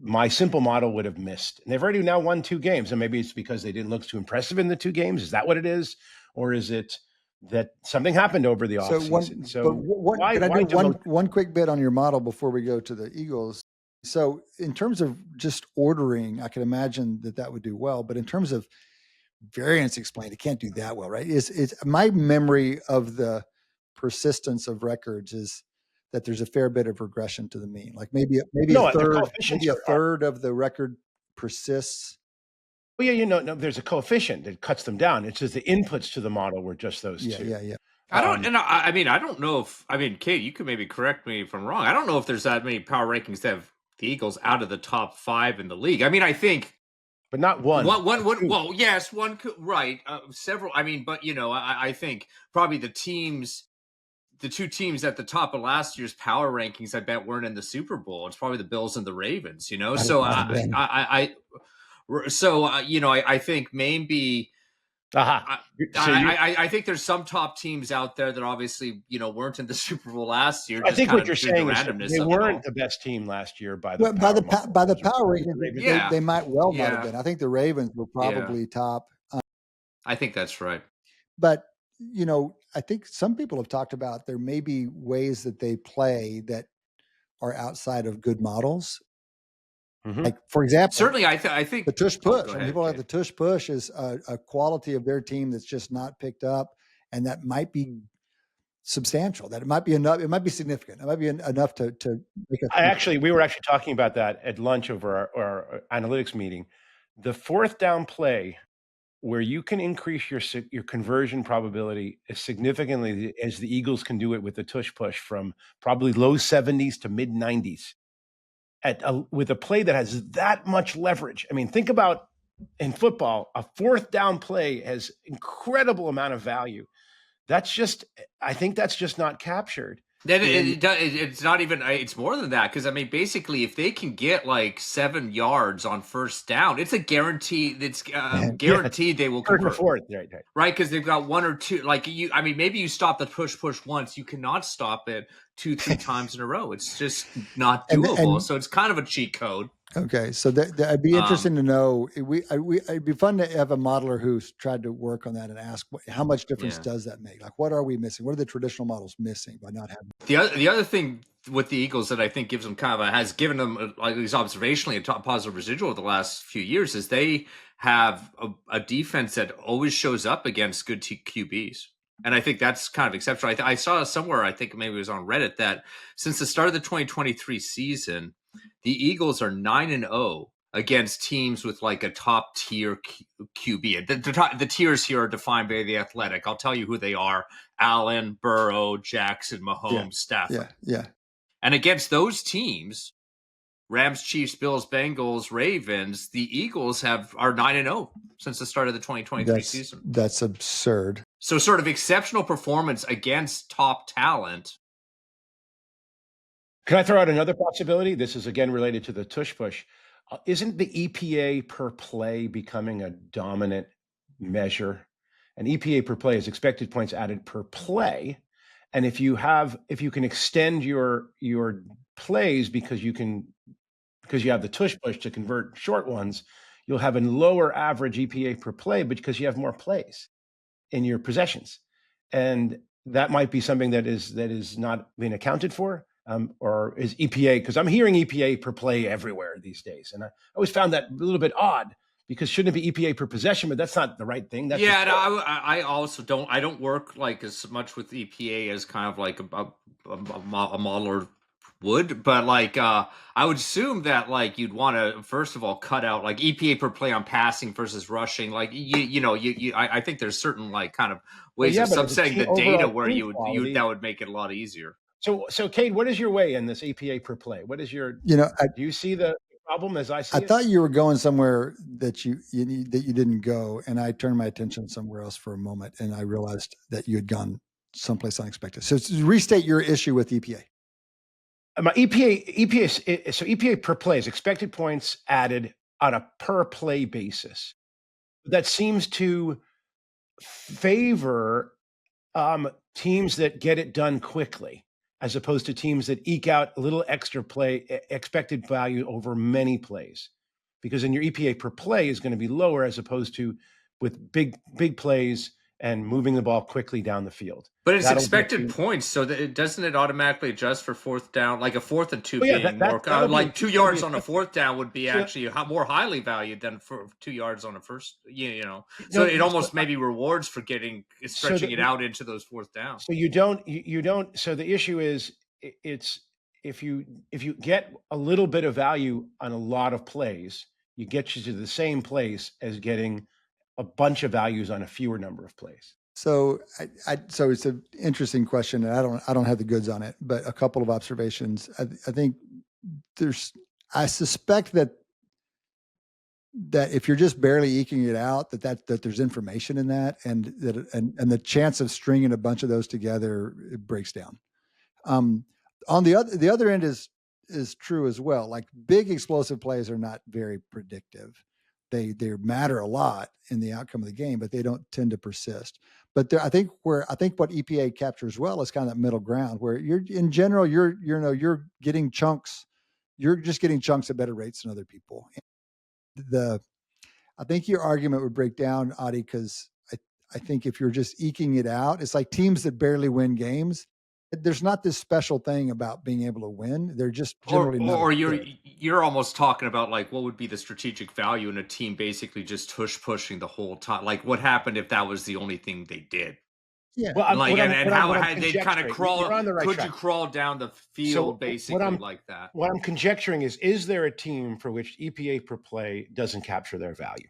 my simple model would have missed? And they've already now won 2 games. And maybe it's because they didn't look too impressive in the 2 games. Is that what it is? Or is it that something happened over the offseason? Can I do one quick bit on your model before we go to the Eagles? So in terms of just ordering, I can imagine that would do well. But in terms of variance explained, it can't do that well, right? It's my memory of the persistence of records is that there's a fair bit of regression to the mean. Like maybe a third of the record persists. Well, yeah, no, there's a coefficient that cuts them down. It's just the inputs to the model were just those two. Yeah. I don't know if Cade, you could maybe correct me if I'm wrong. I don't know if there's that many power rankings that have the Eagles out of the top 5 in the league. I mean, I think, but not one. Well, yes, one could, right? Several. I mean, but I think probably the 2 teams at the top of last year's power rankings, I bet, weren't in the Super Bowl. It's probably the Bills and the Ravens. So I think maybe. I think there's some top teams out there that obviously weren't in the Super Bowl last year. I think what you're saying is they weren't the best team last year by the power rankings. They might well not have been. I think the Ravens were probably top. I think that's right. But I think some people have talked about there may be ways that they play that are outside of good models. Mm-hmm. Like, for example, certainly, I think the tush push. People like the tush push is a quality of their team that's just not picked up, and that might be substantial. That it might be enough. It might be significant. It might be enough to make a. We were actually talking about that at lunch over our analytics meeting. The 4th down play, where you can increase your conversion probability as significantly as the Eagles can do it with the tush push from probably low 70s to mid 90s. With a play that has that much leverage. I mean, think about in football, a 4th down play has incredible amount of value. I think that's just not captured. Then it's not even. It's more than that, because I mean, basically, if they can get like 7 yards on first down, it's a guarantee. It's guaranteed they will Third or convert. fourth, right. Right, because they've got 1 or 2. Like I mean, maybe you stop the push once. You cannot stop it 2-3 times in a row. It's just not doable. So it's kind of a cheat code. Okay, so I'd be interesting to know. It'd be fun to have a modeler who's tried to work on that and ask how much difference does that make? Like, what are we missing? What are the traditional models missing by not having? The other thing with the Eagles that I think gives them has given them, at least observationally, a top positive residual the last few years is they have a defense that always shows up against good QBs. And I think that's kind of exceptional. I saw somewhere, I think maybe it was on Reddit, that since the start of the 2023 season, the Eagles are 9-0 against teams with like a top tier QB. The tiers here are defined by The Athletic. I'll tell you who they are: Allen, Burrow, Jackson, Mahomes, Stafford. Yeah. And against those teams, Rams, Chiefs, Bills, Bengals, Ravens, the Eagles are 9-0 since the start of the 2023 season. That's absurd. So sort of exceptional performance against top talent. Can I throw out another possibility? This is again related to the tush push. Isn't the EPA per play becoming a dominant measure? An EPA per play is expected points added per play. And if you can extend your plays because you have the tush push to convert short ones, you'll have a lower average EPA per play, but because you have more plays in your possessions. And that might be something that is not being accounted for. Or is EPA, because I'm hearing EPA per play everywhere these days. And I always found that a little bit odd, because shouldn't it be EPA per possession? But that's not the right thing. That's I also don't work like as much with EPA as kind of like a modeler would, but like I would assume that like you'd want to first of all cut out like EPA per play on passing versus rushing. Like I think there's certain like kind of ways of subsetting the data where that would make it a lot easier. So Cade, what is your way in this EPA per play? What is your, do you see the problem as I see it? I thought you were going somewhere that you didn't go, and I turned my attention somewhere else for a moment, and I realized that you had gone someplace unexpected. So restate your issue with EPA. My EPA per play is expected points added on a per play basis. That seems to favor teams that get it done quickly, as opposed to teams that eke out a little extra play expected value over many plays, because then your EPA per play is going to be lower, as opposed to with big plays and moving the ball quickly down the field. But it's expected points, so doesn't it automatically adjust for fourth down? Like a 4th and 2 being more like 2 yards on a 4th down would be actually more highly valued than for 2 yards on a first. So it almost maybe rewards for stretching it out into those 4th downs. So you don't. So the issue is it's if you get a little bit of value on a lot of plays, you get you to the same place as getting a bunch of values on a fewer number of plays. So so it's an interesting question, and I don't have the goods on it, but a couple of observations. I think I suspect that if you're just barely eking it out, that there's information in that, and the chance of stringing a bunch of those together, it breaks down. On the other end is true as well. Like, big explosive plays are not very predictive. They matter a lot in the outcome of the game, but they don't tend to persist. But I think what EPA captures well is kind of that middle ground, where you're getting chunks. You're just getting chunks at better rates than other people. I think your argument would break down, Adi, because I think if you're just eking it out, it's like teams that barely win games. There's not this special thing about being able to win. They're just generally not. Or you're almost talking about like what would be the strategic value in a team basically just pushing the whole time. Like, what happened if that was the only thing they did? Yeah. Well, how they kind of crawl. Could you crawl down the field basically like that? What I'm conjecturing is there a team for which EPA per play doesn't capture their value?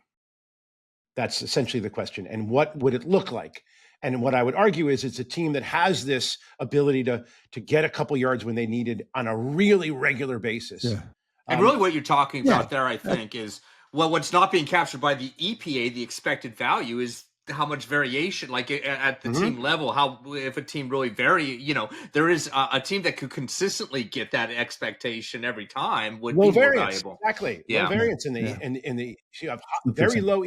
That's essentially the question. And what would it look like? And what I would argue is it's a team that has this ability to get a couple yards when they need it on a really regular basis. Yeah. And really what you're talking about there, I think, is what's not being captured by the EPA, the expected value, is how much variation, like at the Mhm. team level, how if a team really there is a team that could consistently get that expectation every time would Low be more variance, valuable. exactly. Low Yeah. variance in Yeah. the you have very Interesting. low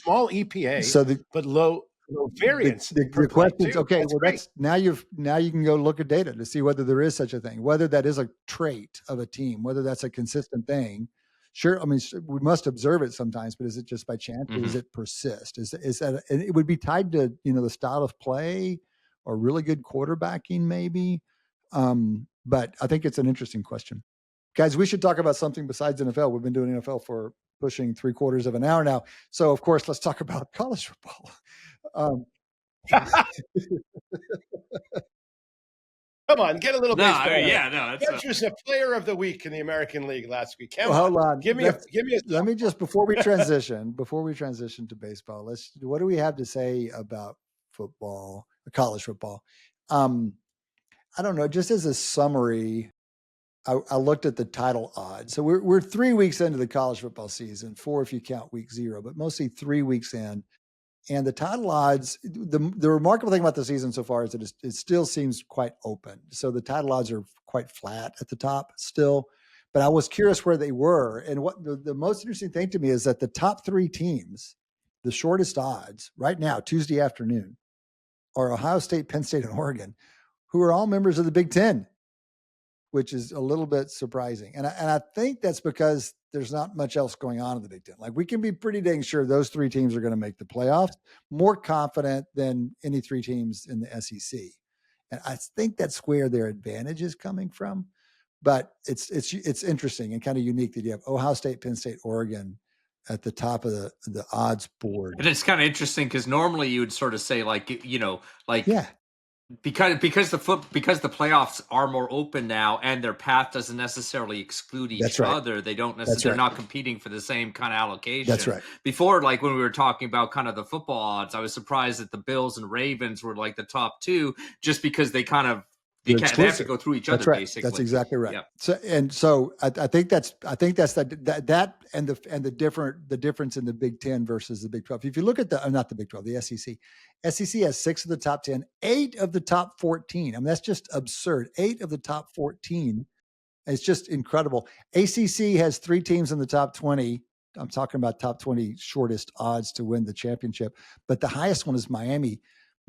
small EPA, So but low variance per the play questions, too. okay, That's well, great. that's now you can go look at data to see whether there is such a thing, whether that is a trait of a team, whether that's a consistent thing. Sure, I mean, we must observe it sometimes, but is it just by chance or does it persist? Is that, and it would be tied to, the style of play or really good quarterbacking maybe. But I think it's an interesting question. Guys, we should talk about something besides NFL. We've been doing NFL for pushing 3/4 of an hour now. So of course, let's talk about college football. Um, Come on, get a little No, I baseball. mean, yeah, no, that's Judge was the player of the week in the American League last week. Come Hold on, on. give me a Let me just before we transition to baseball, what do we have to say about football, college football? I don't know. Just as a summary, I looked at the title odds. So we're 3 weeks into the college football season, 4 if you count week 0, but mostly 3 weeks in. And the title odds, the remarkable thing about the season so far is that it still seems quite open. So the title odds are quite flat at the top still. But I was curious where they were. And what the most interesting thing to me is that the top 3 teams, the shortest odds right now, Tuesday afternoon, are Ohio State, Penn State, and Oregon, who are all members of the Big Ten, which is a little bit surprising. And I think that's because there's not much else going on in the Big Ten. Like, we can be pretty dang sure those 3 teams are going to make the playoffs, more confident than any 3 teams in the SEC. And I think that's where their advantage is coming from. But it's interesting and kind of unique that you have Ohio State, Penn State, Oregon at the top of the odds board. And it's kind of interesting because normally you would sort of say Yeah. because the playoffs are more open now and their path doesn't necessarily exclude each That's right. other. They don't That's necessarily, right. they're not competing for the same kind of allocation. That's right. Before, like when we were talking about kind of the football odds, I was surprised that the Bills and Ravens were like the top 2 just because they kind of they have to go through each other. Right. Basically. That's exactly right. Yep. So I think that's that and the difference in the Big Ten versus the Big 12. If you look at not the Big 12, the SEC. SEC has 6 of the top 10, 8 of the top 14. I mean, that's just absurd. 8 of the top 14. It's just incredible. ACC has 3 teams in the top 20. I'm talking about top 20 shortest odds to win the championship, but the highest one is Miami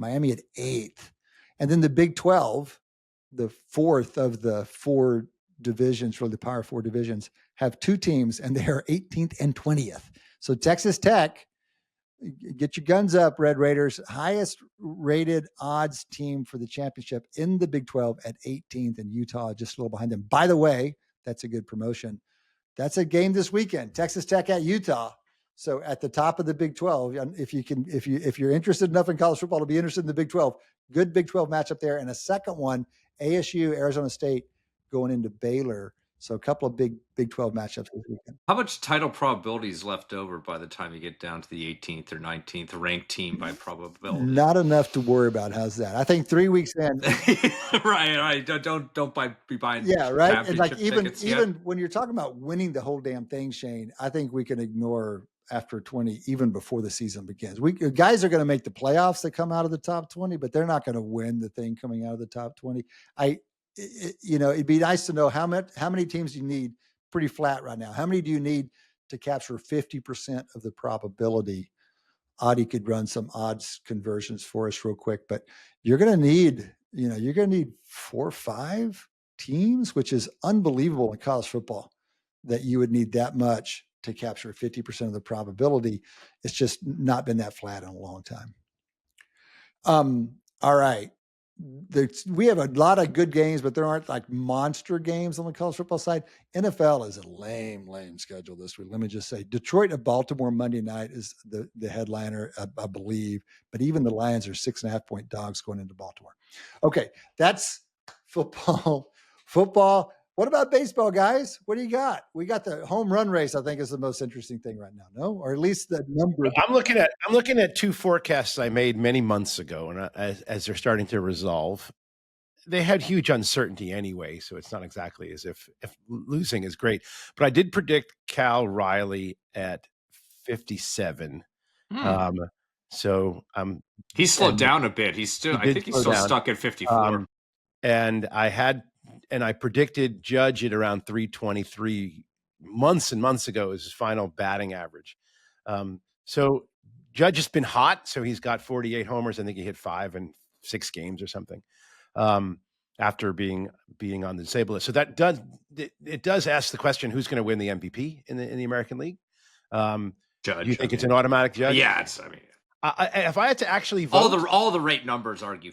at 8th. And then the Big 12, the 4th of the 4 divisions, really the Power 4 divisions, have 2 teams, and they are 18th and 20th. So Texas Tech, get your guns up, Red Raiders, highest rated odds team for the championship in the Big 12 at 18th, and Utah just a little behind them. By the way, that's a good promotion. That's a game this weekend, Texas Tech at Utah. So at the top of the Big 12, if you're interested enough in college football to be interested in the Big 12, good Big 12 matchup there. And a second one, ASU, Arizona State going into Baylor. So a couple of big Big 12 matchups this weekend. How much title probability is left over by the time you get down to the 18th or 19th ranked team by probability? Not enough to worry about. How's that? I think 3 weeks in. right. Don't be buying. Yeah, right. And like even yet. when you're talking about winning the whole damn thing, Shane, I think we can ignore after 20, even before the season begins. Guys are going to make the playoffs that come out of the top 20, but they're not going to win the thing coming out of the top 20. It'd be nice to know how many teams you need. Pretty flat right now. How many do you need to capture 50% of the probability? Adi could run some odds conversions for us real quick, but you're going to need 4 or 5 teams, which is unbelievable in college football that you would need that much to capture 50% of the probability. It's just not been that flat in a long time. All right. We have a lot of good games, but there aren't like monster games on the college football side. NFL is a lame schedule this week. Let me just say, Detroit and Baltimore Monday night is the headliner, I believe. But even the Lions are 6.5 point dogs going into Baltimore. Okay, that's football. What about baseball, guys? What do you got? We got the home run race. I think is the most interesting thing right now. No, or at least the number. I'm looking at 2 forecasts I made many months ago, and as they're starting to resolve, they had huge uncertainty anyway. So it's not exactly as if losing is great. But I did predict Cal Riley at 57. So He slowed and down a bit. He's still, he I did think he's slow still down. stuck at 54. And I predicted Judge at around 323 months and months ago as his final batting average. So Judge has been hot. So he's got 48 homers. I think he hit 5 in 6 games or something. After being on the disabled list. So that does ask the question, who's going to win the MVP in the American League? Judge. Do you think it's an automatic Judge? Yeah, it's, I mean, if I had to actually vote, all the right numbers argue.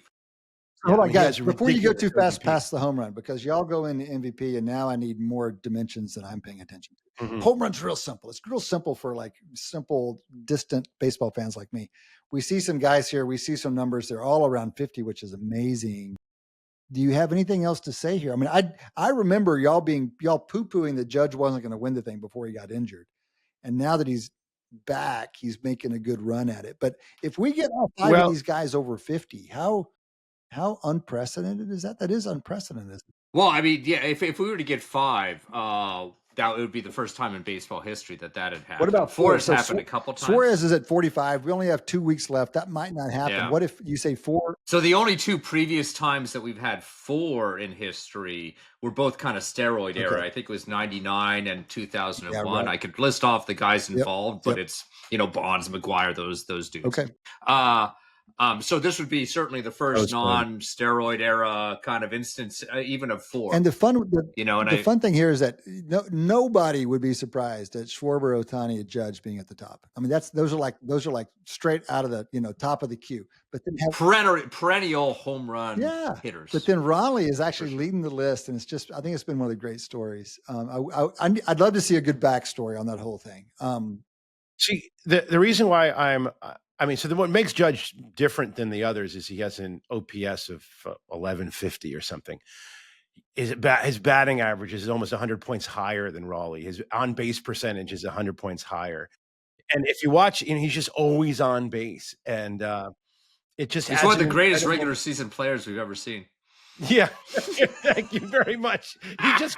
Hold on, he guys. has a Before you go too ridiculous fast MVP. past the home run, because y'all go into MVP, and now I need more dimensions that I'm paying attention to. Mhm. Home run's real simple. It's real simple for like simple, distant baseball fans like me. We see some guys here. We see some numbers. They're all around 50, which is amazing. Do you have anything else to say here? I mean, I remember y'all poo-pooing that Judge wasn't going to win the thing before he got injured, and now that he's back, he's making a good run at it. But if we get all 5 of these guys over 50, how unprecedented is that? That is unprecedented. Well, I mean, yeah, if we were to get 5, that would be the first time in baseball history that had happened. What about 4 has happened a couple times. Suarez is at 45. We only have 2 weeks left. That might not happen. Yeah. What if you say 4? So the only 2 previous times that we've had 4 in history were both kind of steroid era. I think it was 99 and 2001. Yeah, right. I could list off the guys involved, but it's, Bonds, McGuire, those dudes. Okay. So this would be certainly the first non-steroid era kind of instance, even of 4. And the fun thing here is that nobody would be surprised at Schwarber, Ohtani, and Judge being at the top. I mean, those are like straight out of the top of the queue. But then perennial home run hitters. But then Raleigh is actually leading the list, and I think it's been one of the great stories. I'd love to see a good backstory on that whole thing. See, the reason why what makes Judge different than the others is he has an OPS of 1150 or something. His batting average is almost 100 points higher than Raleigh. His on-base percentage is 100 points higher. And if you watch, he's just always on base. And he's one of the greatest regular season players we've ever seen. Yeah. Thank you very much. He just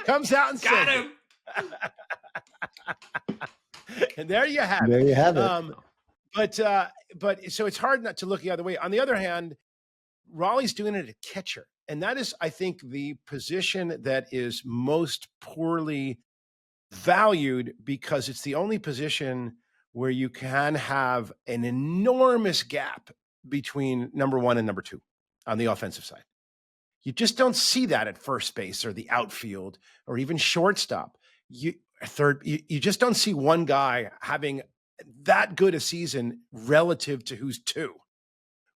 comes out and got says him. And there you have it. But so it's hard not to look the other way. On the other hand, Raleigh's doing it at catcher. And that is, I think, the position that is most poorly valued because it's the only position where you can have an enormous gap between number 1 and number 2 on the offensive side. You just don't see that at first base or the outfield or even shortstop. You just don't see one guy having that good a season relative to who's 2,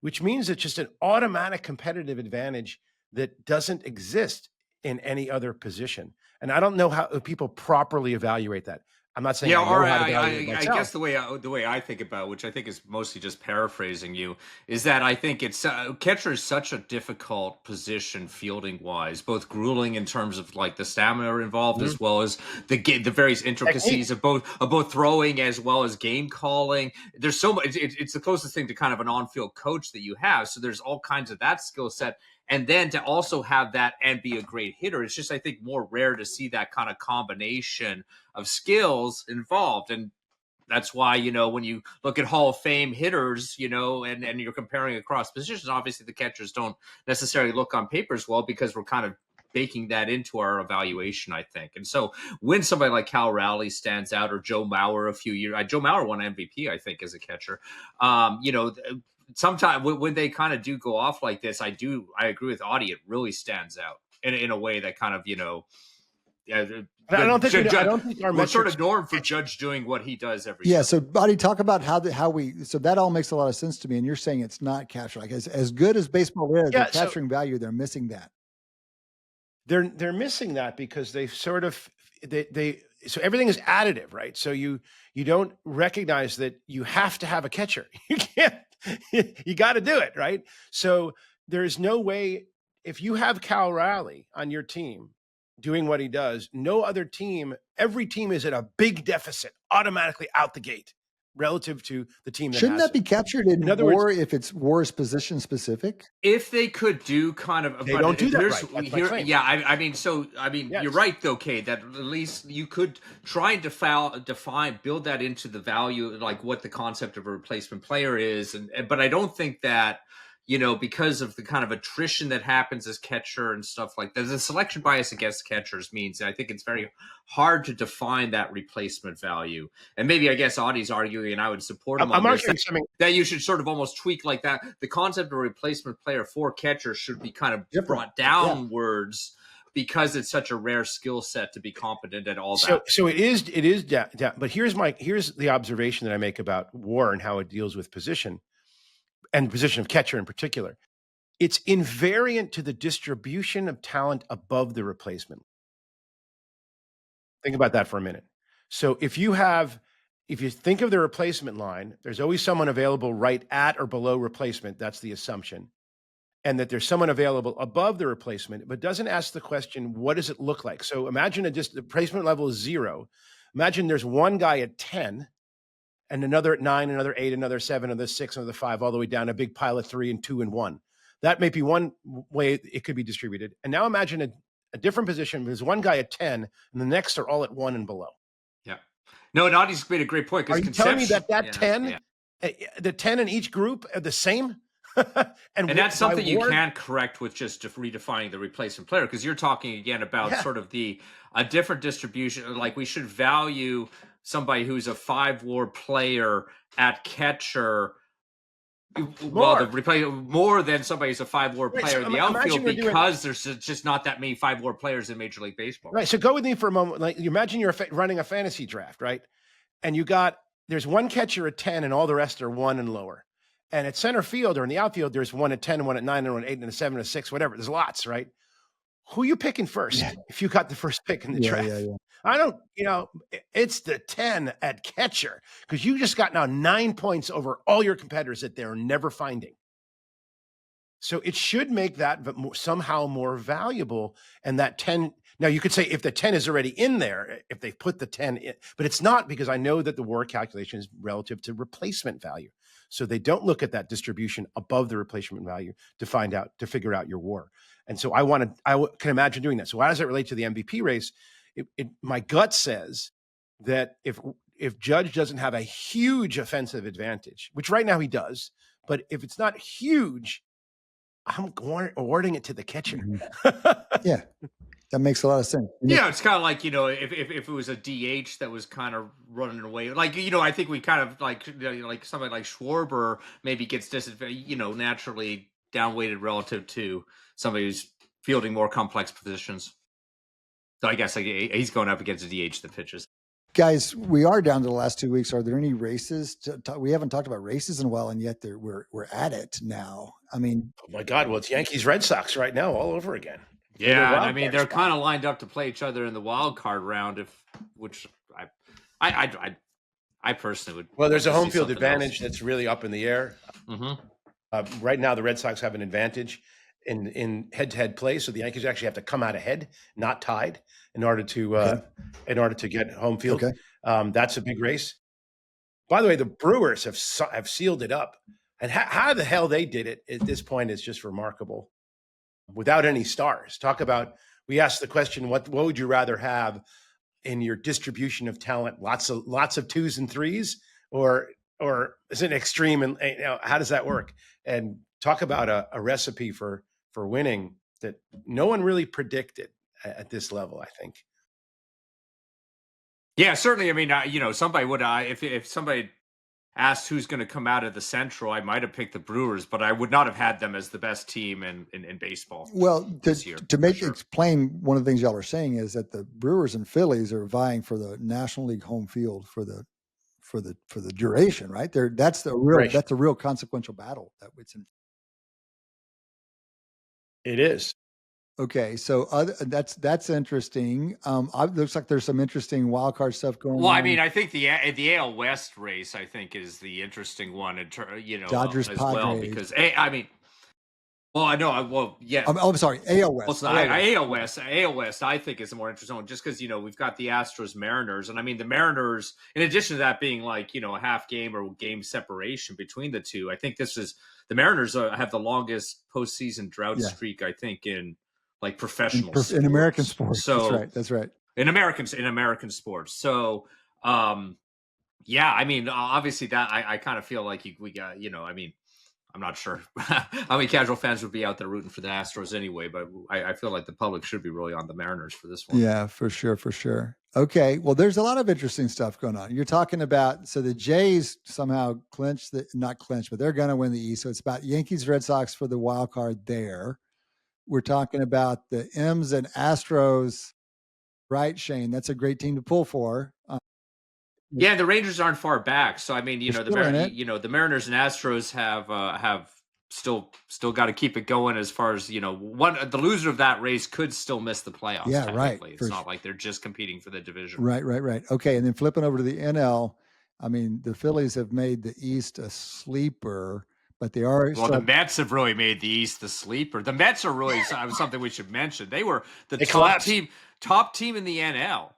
which means it's just an automatic competitive advantage that doesn't exist in any other position. And I don't know how people properly evaluate that. I'm not saying I guess the way I think about it, which I think is mostly just paraphrasing you, is that I think it's catcher is such a difficult position fielding wise, both grueling in terms of like the stamina involved as well as the various intricacies of both throwing as well as game calling. There's so much. It's the closest thing to kind of an on-field coach that you have. So there's all kinds of that skill set. And then to also have that and be a great hitter, it's just, I think, more rare to see that kind of combination of skills involved. And that's why, when you look at Hall of Fame hitters, and you're comparing across positions, obviously the catchers don't necessarily look on paper as well because we're kind of baking that into our evaluation, I think. And so when somebody like Cal Raleigh stands out, or Joe Mauer Joe Mauer won MVP, I think, as a catcher, sometimes when they kind of do go off like this, I agree with Adi. It really stands out in a way that kind of, I don't think our we're sort of norm for Judge doing what he does every year. So Adi, talk about so that all makes a lot of sense to me. And you're saying it's not capture, like as good as baseball is, the capturing value, they're missing that. They're missing that because they sort of, so everything is additive, right? So you don't recognize that you have to have a catcher. You can't. You got to do it, right? So there's no way, if you have Cal Raleigh on your team doing what he does, every team is at a big deficit automatically out the gate. relative to the team that Shouldn't has that be captured in In other words- WAR if it's WAR is position specific? If they could do kind of, They but don't do that here's- right. That's my here, claim. yeah. I mean, Yes. you're right though, Cade. That at least you could try and build that into the value, like what the concept of a replacement player is, but I don't think that, because of the kind of attrition that happens as catcher and stuff like that, the selection bias against catchers means I think it's very hard to define that replacement value. And maybe I guess Adi's arguing, and I would support him I'm on this, arguing something that you should sort of almost tweak like that. The concept of a replacement player for catchers should be kind of brought downwards because it's such a rare skill set to be competent at all that. So it is down. But here's the observation that I make about WAR and how it deals with position and position of catcher in particular. It's invariant to the distribution of talent above the replacement. Think about that for a minute. So if you think of the replacement line, there's always someone available right at or below replacement. That's the assumption. And that there's someone available above the replacement, but doesn't ask the question, what does it look like? So imagine the replacement level is 0. Imagine there's one guy at 10 and another at 9, another 8, another 7, another 6, another 5, all the way down a big pile of 3 and 2 and 1. That may be one way it could be distributed. And now imagine a different position. There's one guy at 10 and the next are all at 1 and below. Yeah. No, Nadi's made a great point. Are you telling me that 10, the 10 in each group are the same? and that's something you can correct with just redefining the replacement player, because you're talking again about sort of a different distribution. Like we should value somebody who's a 5 WAR player at catcher more than somebody who's a 5 WAR player in the outfield, because there's just not that many 5 WAR players in Major League Baseball. Right. So go with me for a moment. Like, you imagine you're running a fantasy draft, right? And there's one catcher at 10 and all the rest are 1 and lower. And at center field or in the outfield, there's 1 at 10, and 1 at 9, and 1 at 8, and a 7, and a 6, whatever. There's lots, right? Who are you picking first if you got the first pick in the draft? I don't, it's the 10 at catcher, because you just got now 9 points over all your competitors that they're never finding. So it should make that somehow more valuable. And that 10, now you could say if the 10 is already in there, if they put the 10 in, but it's not, because I know that the WAR calculation is relative to replacement value. So they don't look at that distribution above the replacement value to figure out your WAR. And so I can imagine doing that. So how does it relate to the MVP race? My gut says that if Judge doesn't have a huge offensive advantage, which right now he does, but if it's not huge, I'm awarding it to the catcher. Yeah. That makes a lot of sense. Yeah, it's kind of like, if it was a DH that was kind of running away, like, I think we kind of like somebody like Schwarber maybe gets naturally downweighted relative to somebody who's fielding more complex positions. So I guess he's going up against a DH that pitches. Guys, we are down to the last 2 weeks. Are there any races? We haven't talked about races in a while, and yet we're at it now. I mean, oh my God! Well, it's Yankees Red Sox right now, all over again. Yeah, I mean they're kind of lined up to play each other in the wild card round, which I personally would. Well, there's a home field advantage that's really up in the air. Mm-hmm. Right now, the Red Sox have an advantage in head-to-head play, so the Yankees actually have to come out ahead, not tied, in order to get home field. Okay. That's a big race. By the way, the Brewers have sealed it up, and how the hell they did it at this point is just remarkable. Without any stars. We asked the question, what would you rather have in your distribution of talent? Lots of 2s and 3s, or is it extreme? And how does that work? And talk about a recipe for winning that no one really predicted at this level, I think. Yeah, certainly. I mean, somebody would, if somebody asked who's going to come out of the Central, I might have picked the Brewers, but I would not have had them as the best team in baseball. Well, to sure. explain, one of the things y'all are saying is that the Brewers and Phillies are vying for the National League home field for the duration, right? That's a real consequential battle that it's in. It is. Okay, so that's interesting. Looks like there's some interesting wild card stuff going on. Well, I mean, I think the AL West race, I think, is the interesting one, Dodgers, as Padres. well, because I mean, Well, I know. Well, yeah. I'm sorry, AL Well, West. so AL West, I think is the more interesting one, just because we've got the Astros, Mariners, and I mean the Mariners. In addition to that being like a half game or game separation between the two, I think the Mariners have the longest postseason drought streak, I think, in like professional sports. In American sports. So That's right. In American sports. So yeah, I mean obviously that I kind of feel like we got I mean. I'm not sure how many casual fans would be out there rooting for the Astros anyway, but I feel like the public should be really on the Mariners for this one. Yeah, for sure. Okay, well, there's a lot of interesting stuff going on. You're talking about, so the Jays somehow not clinch, but they're going to win the East. So it's about Yankees, Red Sox for the wild card there. We're talking about the M's and Astros, right, Shane? That's a great team to pull for. Yeah, the Rangers aren't far back, so I mean, the Mariners and Astros have still got to keep it going as far as the loser of that race could still miss the playoffs. Yeah, right. It's not like they're just competing for the division. Right. Okay, and then flipping over to the NL, I mean, the Phillies have made the East a sleeper, but they are the Mets have really made the East the sleeper. The Mets are really something we should mention. They were the top team in the NL.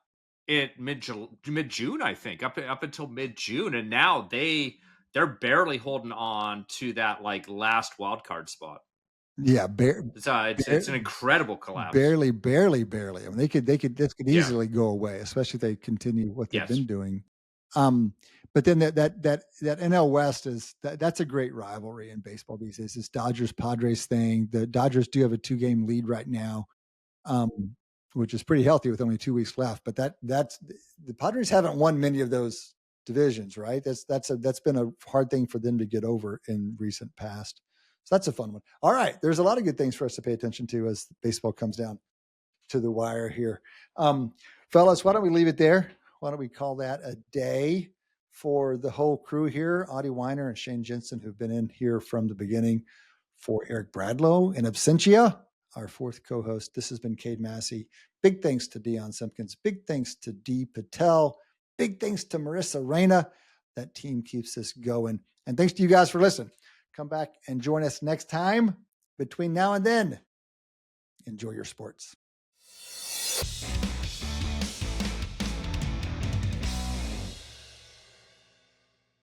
Mid-June, I think, up until mid-June, and now they're barely holding on to that like last wild card spot. Yeah, it's an incredible collapse. Barely. I mean, this could easily go away, especially if they continue what they've been doing. But then that NL West that's a great rivalry in baseball these days. This Dodgers Padres thing. The Dodgers do have a 2-game lead right now. Which is pretty healthy with only 2 weeks left. But that's the Padres haven't won many of those divisions, right? That's been a hard thing for them to get over in recent past. So that's a fun one. All right, there's a lot of good things for us to pay attention to as baseball comes down to the wire here. Fellas, why don't we leave it there? Why don't we call that a day for the whole crew here? Adi Wyner and Shane Jensen, who've been in here from the beginning. For Eric Bradlow in absentia, our fourth co-host, this has been Cade Massey. Big thanks to Dion Simpkins. Big thanks to Dee Patel. Big thanks to Marissa Reyna. That team keeps this going. And thanks to you guys for listening. Come back and join us next time. Between now and then, enjoy your sports.